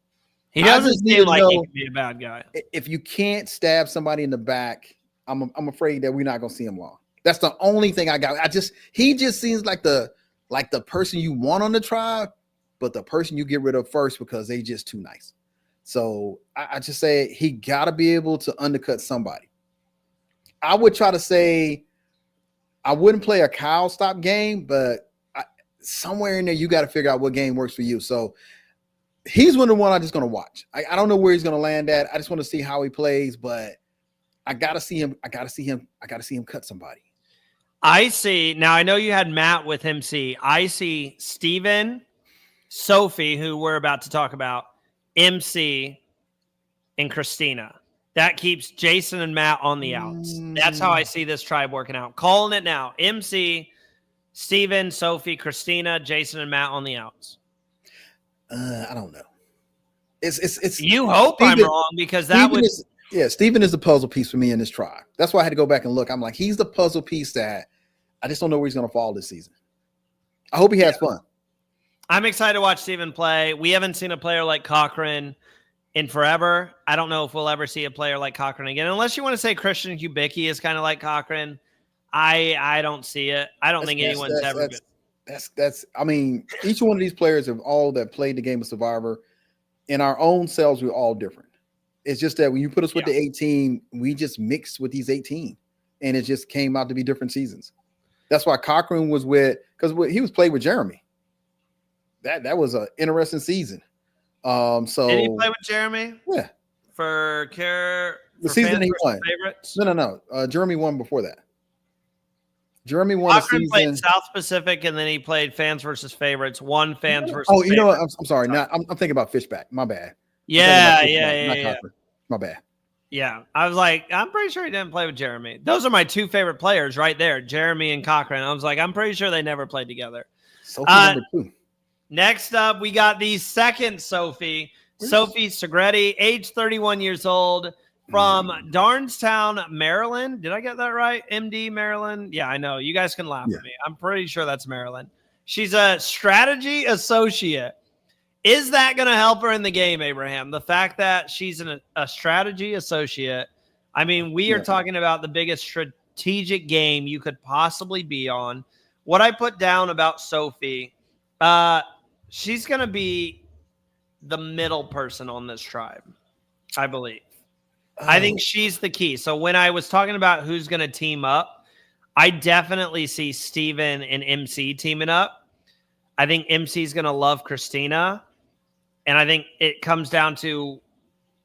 He doesn't seem like he can be a bad guy. If you can't stab somebody in the back, I'm afraid that we're not gonna see him long. That's the only thing I got. He just seems like the person you want on the tribe, but the person you get rid of first because they just too nice. So I just say he gotta be able to undercut somebody. I would try to say I wouldn't play a Kyle stop game, but somewhere in there, you got to figure out what game works for you. So he's one of the one I'm just going to watch. I don't know where he's going to land at. I just want to see how he plays, but I got to see him. I got to see him cut somebody. I see. Now, I know you had Matt with MC. I see Steven, Sophie, who we're about to talk about, MC, and Christina. That keeps Jason and Matt on the outs. That's how I see this tribe working out. Calling it now. MC, Steven, Sophie, Christina, Jason, and Matt on the outs. I don't know. It's. You hope Steven, I'm wrong because that would. Steven is the puzzle piece for me in this tribe. That's why I had to go back and look. I'm like, he's the puzzle piece that I just don't know where he's going to fall this season. I hope he has fun. I'm excited to watch Steven play. We haven't seen a player like Cochran in forever. I don't know if we'll ever see a player like Cochran again, unless you want to say Christian Kubicki is kind of like Cochran. I don't see it. I don't think anyone's ever good. That's. I mean, each one of these players have all that played the game of Survivor. In our own selves, we're all different. It's just that when you put us with the 18, we just mixed with these 18, and it just came out to be different seasons. That's why Cochran was because he was played with Jeremy. That was an interesting season. So did he play with Jeremy? Yeah, for the season he won. Favorites? No. Jeremy won before that. Jeremy won a season. Played South Pacific, and then he played Fans versus Favorites. One Fans versus. Oh, you know what? I'm sorry. Not. I'm thinking about Fishback. My bad. Yeah. My bad. Yeah, I was like, I'm pretty sure he didn't play with Jeremy. Those are my two favorite players right there, Jeremy and Cochran. I was like, I'm pretty sure they never played together. Sophie number 2. Next up, we got the second Sophie, Sophie Segretti, age 31 years old, from Darnestown, Maryland. Did I get that right? MD, Maryland? Yeah, I know. You guys can laugh at me. I'm pretty sure that's Maryland. She's a strategy associate. Is that going to help her in the game, Abraham? The fact that she's a strategy associate. I mean, we are talking about the biggest strategic game you could possibly be on. What I put down about Sophie, she's going to be the middle person on this tribe, I believe. I think she's the key. So when I was talking about who's going to team up, I definitely see Steven and MC teaming up. I think MC is going to love Christina. And I think it comes down to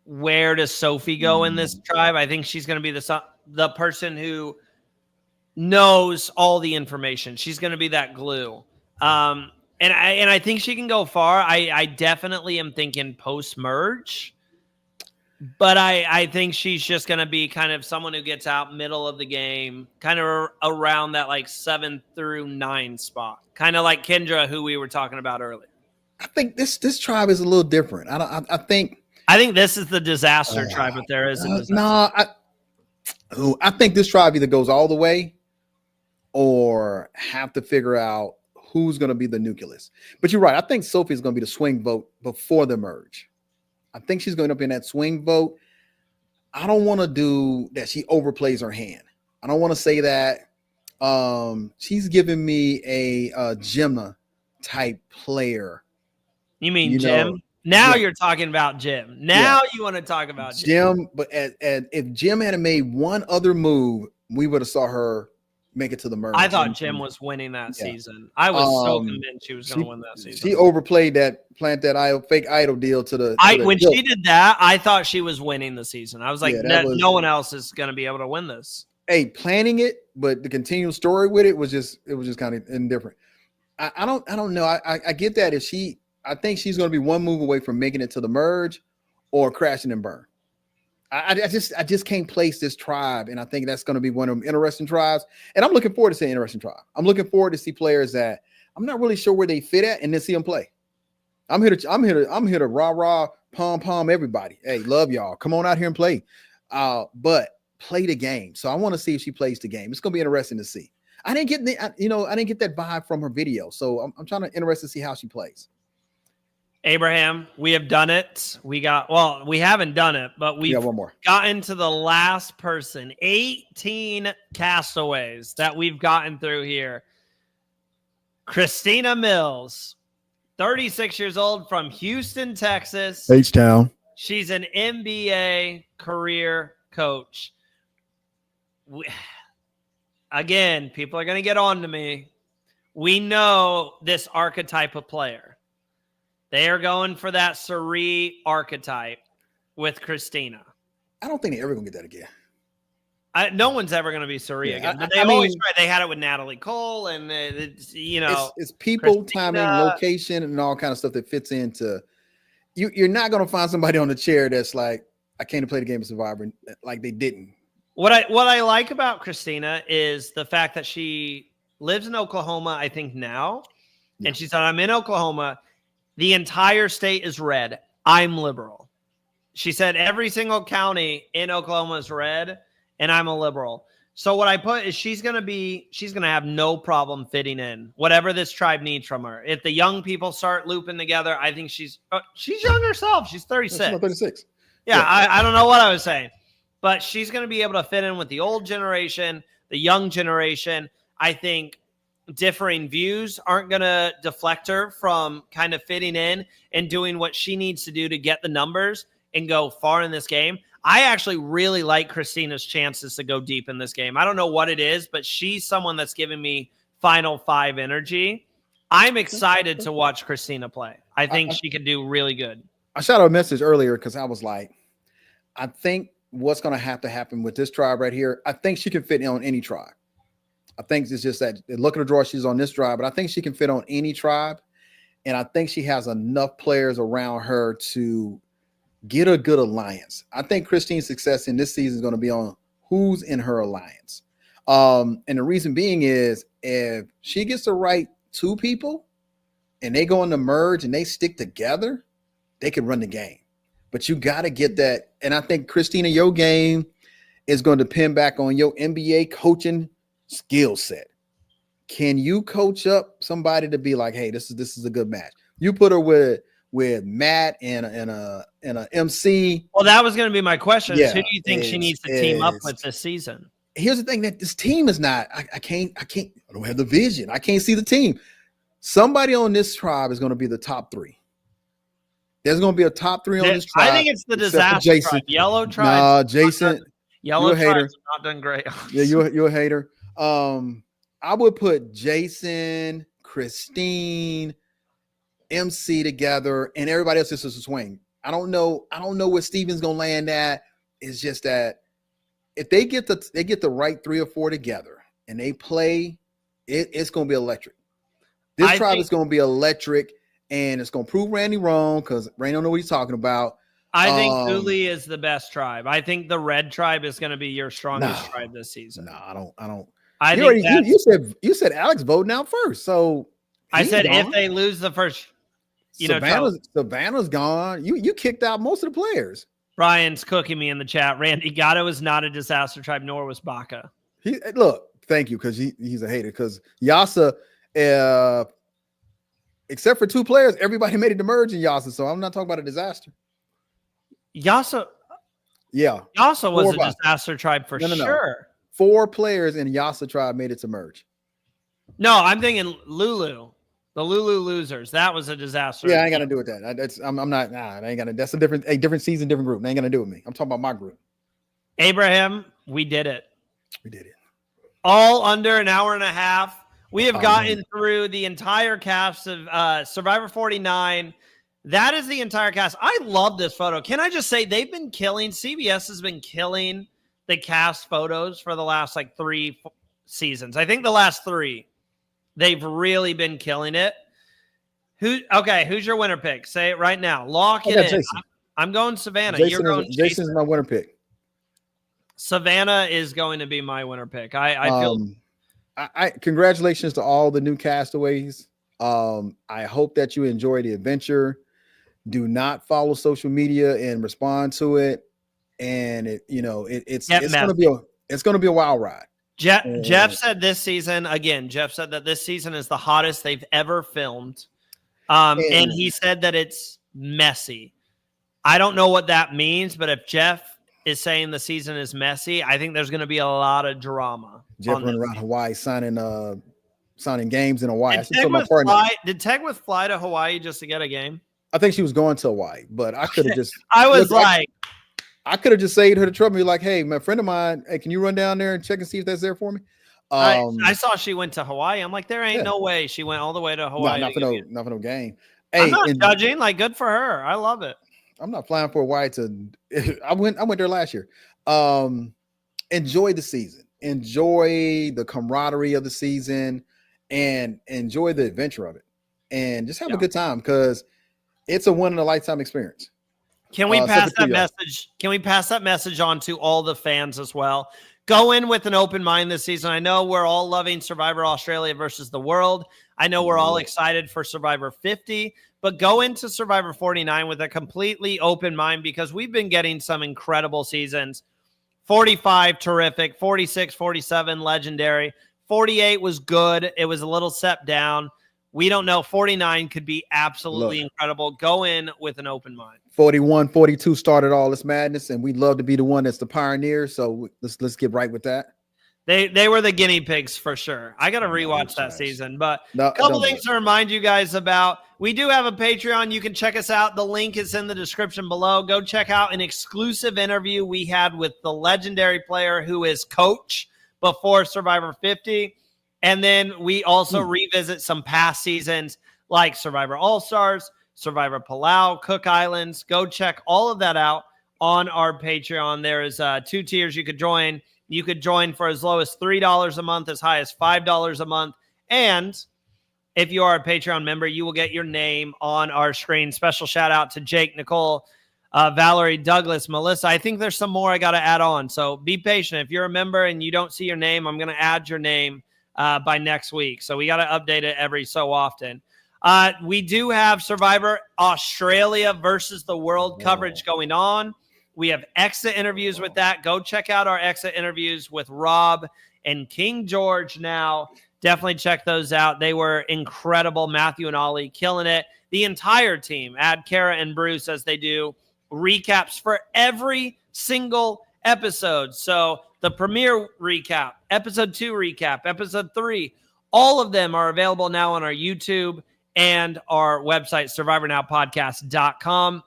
where does Sophie go in this tribe? I think she's going to be the person who knows all the information. She's going to be that glue. And I think she can go far. I definitely am thinking post-merge. But I think she's just going to be kind of someone who gets out middle of the game, kind of around that like 7 through 9 spot, kind of like Kendra, who we were talking about earlier. I think this tribe is a little different. I think this is the disaster tribe, but there is a disaster. I think this tribe either goes all the way or have to figure out who's going to be the nucleus. But you're right. I think Sophie is going to be the swing vote before the merge. I think she's going up in that swing vote. I don't want to do that. She overplays her hand. I don't want to say that. She's giving me a Gemma type player. You mean Jim? Now you're talking about Jim. Now you want to talk about Jim. But if Jim had made one other move, we would have saw her make it to the merge. I thought Jim was winning that season. I was so convinced she was going to win that season. She overplayed that fake idol deal to the. When she did that, I thought she was winning the season. I was like, no one else is going to be able to win this. Hey, planning it, but the continual story with it was just kind of indifferent. I don't know. I get that I think she's going to be one move away from making it to the merge or crashing and burn. I just can't place this tribe, and I think that's going to be one of them interesting tribes. And I'm looking forward to seeing interesting tribe. I'm looking forward to see players that I'm not really sure where they fit at, and then see them play. I'm here to rah pom everybody. Hey, love y'all. Come on out here and play. But play the game. So I want to see if she plays the game. It's going to be interesting to see. I didn't get that vibe from her video, so I'm trying to interested to see how she plays. Abraham, we have done it. We haven't done it, but we've one more. Gotten to the last person. 18 castaways that we've gotten through here. Christina Mills, 36 years old, from Houston, Texas. H-Town. She's an NBA career coach. Again, people are going to get on to me. We know this archetype of player. They are going for that Sari archetype with Christina. I don't think they're ever going to get that again. No one's ever going to be Sari again. But they always try. They had it with Natalie Cole, and it's people, Christina, timing, location, and all kind of stuff that fits into. You're not going to find somebody on the chair that's like, I came to play the game of Survivor, like they didn't. What I like about Christina is the fact that she lives in Oklahoma, I think now, and she said, I'm in Oklahoma. The entire state is red. I'm liberal. She said every single county in Oklahoma is red, and I'm a liberal. So what I put is she's going to have no problem fitting in whatever this tribe needs from her. If the young people start looping together, I think she's young herself. She's 36. She's 36. Yeah. I don't know what I was saying, but she's going to be able to fit in with the old generation, the young generation. I think differing views aren't going to deflect her from kind of fitting in and doing what she needs to do to get the numbers and go far in this game. I actually really like Christina's chances to go deep in this game. I don't know what it is, but she's someone that's giving me Final Five energy. I'm excited to watch Christina play. I think she could do really good. I shot her a message earlier because I was like, I think what's going to happen with this tribe right here, I think she can fit in on any tribe. I think it's just that look at the draw, she's on this tribe, but I think she can fit on any tribe. And I think she has enough players around her to get a good alliance. I think Christine's success in this season is going to be on who's in her alliance. And the reason being is if she gets the right two people and they go in the merge and they stick together, they can run the game. But you got to get that. And I think, Christina, your game is going to depend back on your NBA coaching skill set. Can you coach up somebody to be like, hey, this is a good match? You put her with Matt and a MC. Well, that was going to be my question. Yeah, who do you think she needs to team up with this season? Here's the thing, that this team is not, I don't have the vision. I can't see the team. Somebody on this tribe is going to be the top three. There's going to be a top three on this tribe. I think it's the disaster tribe. Yellow tribe. Nah, Jason. Yellow tribe tribe's not done great. Yeah, you're a hater. I would put Jason, Christine, MC together, and everybody else is a swing. I don't know where Steven's gonna land at. It's just that if they get the right 3 or 4 together and they play, it's gonna be electric. This tribe is gonna be electric, and it's gonna prove Randy wrong because Randy don't know what he's talking about. I think Ulie is the best tribe. I think the red tribe is going to be your strongest tribe this season. No, I don't. You said Alex voting out first, so I said if they lose the first, Savannah's gone. You kicked out most of the players. Brian's cooking me in the chat. Randy Gatto is not a disaster tribe, nor was Baca. Thank you, because he's a hater. Because Yasa, except for 2 players, everybody made it to merge in Yasa. So I'm not talking about a disaster. Yasa was a disaster tribe for sure. 4 players in Yasa tribe made it to merge. No, I'm thinking Lulu. The Lulu losers. That was a disaster. Yeah, I ain't got to do with that. I'm not. Nah, I ain't gonna. That's a different season, different group. They ain't gonna do with me. I'm talking about my group. Abraham, we did it. We did it. All under an hour and a half. We have gotten through the entire cast of Survivor 49. That is the entire cast. I love this photo. Can I just say they've been killing, CBS has been killing the cast photos for the last 3 seasons. I think the last 3, they've really been killing it. Who's your winner pick? Say it right now. Lock it in. Jason. I'm going Savannah. Jason's my winner pick. Savannah is going to be my winner pick. I feel. Congratulations to all the new castaways. I hope that you enjoy the adventure. Do not follow social media and respond to it. And it's going to be a wild ride. Jeff said this season again. Jeff said that this season is the hottest they've ever filmed. And he said that it's messy. I don't know what that means, but if Jeff is saying the season is messy, I think there's going to be a lot of drama. Jeff running around Hawaii signing games in Hawaii. Did Tegworth fly to Hawaii just to get a game? I think she was going to Hawaii, but I could have just. I could have just saved her the trouble. Be like, hey, my friend of mine, hey, can you run down there and check and see if that's there for me? I saw she went to Hawaii. I'm like, there ain't no way she went all the way to Hawaii. Not for no game. Hey, I'm not judging. Good for her. I love it. I'm not flying for Hawaii I went there last year. Enjoy the season. Enjoy the camaraderie of the season, and enjoy the adventure of it, and just have a good time because it's a one-in-a-lifetime experience. Can we pass that message? Can we pass that message on to all the fans as well? Go in with an open mind this season. I know we're all loving Survivor Australia versus the world. I know we're all excited for Survivor 50, but go into Survivor 49 with a completely open mind because we've been getting some incredible seasons 45, terrific. 46, 47, legendary. 48 was good. It was a little step down. We don't know. 49 could be absolutely incredible. Go in with an open mind. 41, 42 started all this madness, and we'd love to be the one that's the pioneer. So let's get right with that. They were the guinea pigs for sure. I got to rewatch that season. But No, a couple things to remind you guys about. We do have a Patreon. You can check us out. The link is in the description below. Go check out an exclusive interview we had with the legendary player who is coach before Survivor 50. And then we also revisit some past seasons like Survivor All-Stars, Survivor Palau, Cook Islands. Go check all of that out on our Patreon. There is 2 tiers you could join. You could join for as low as $3 a month, as high as $5 a month. And if you are a Patreon member, you will get your name on our screen. Special shout out to Jake, Nicole, Valerie, Douglas, Melissa. I think there's some more I got to add on. So be patient. If you're a member and you don't see your name, I'm going to add your name by next week. So we got to update it every so often. We do have Survivor Australia versus the world coverage going on. We have exit interviews with that. Go check out our exit interviews with Rob and King George now. Definitely check those out. They were incredible. Matthew and Ulie killing it. The entire team, add Kara and Bruce as they do recaps for every single episode. So the premiere recap, episode 2 recap, episode 3, all of them are available now on our YouTube and our website, survivornowpodcast.com.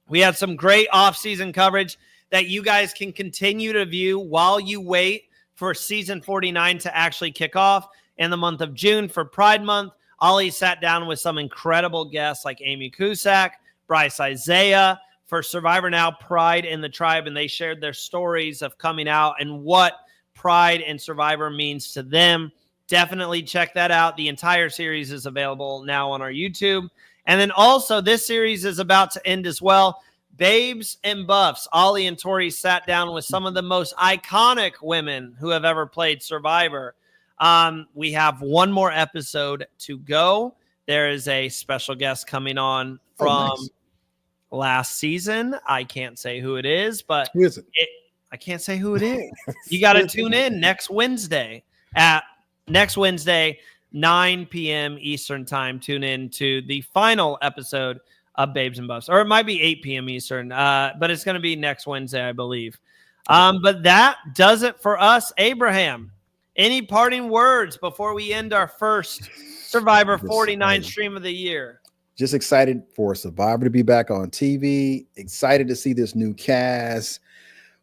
We had some great off-season coverage that you guys can continue to view while you wait for season 49 to actually kick off in the month of June for Pride Month. Ulie sat down with some incredible guests like Amy Cusack, Bryce Isaiah for Survivor Now Pride in the Tribe, and they shared their stories of coming out and what Pride and Survivor means to them. Definitely check that out. The entire series is available now on our YouTube. And then also this series is about to end as well. Babes and Buffs. Ulie and Tori sat down with some of the most iconic women who have ever played Survivor. We have one more episode to go. There is a special guest coming on from last season. I can't say who it is, but who is it? I can't say who it is. You got to tune in next Wednesday, 9 p.m. Eastern time. Tune in to the final episode of Babes and Buffs, or it might be 8 p.m. Eastern, but it's going to be next Wednesday, I believe. But that does it for us. Abraham, any parting words before we end our first Survivor 49 stream of the year? Just excited for Survivor to be back on TV. Excited to see this new cast.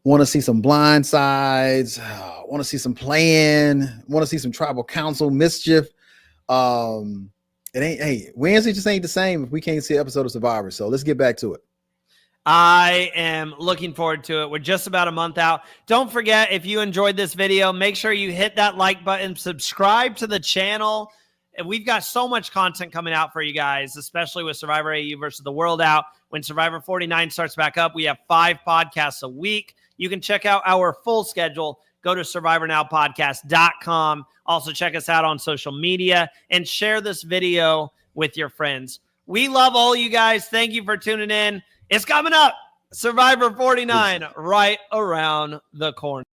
Want to see some blind sides. Want to see some plan. Want to see some tribal council mischief. Wednesday just ain't the same if we can't see an episode of Survivor. So let's get back to it. I am looking forward to it. We're just about a month out. Don't forget, if you enjoyed this video, make sure you hit that like button, subscribe to the channel. We've got so much content coming out for you guys, especially with Survivor AU versus the World out. When Survivor 49 starts back up, we have 5 podcasts a week. You can check out our full schedule. Go to survivornowpodcast.com. Also check us out on social media and share this video with your friends. We love all you guys. Thank you for tuning in. It's coming up. Survivor 49 right around the corner.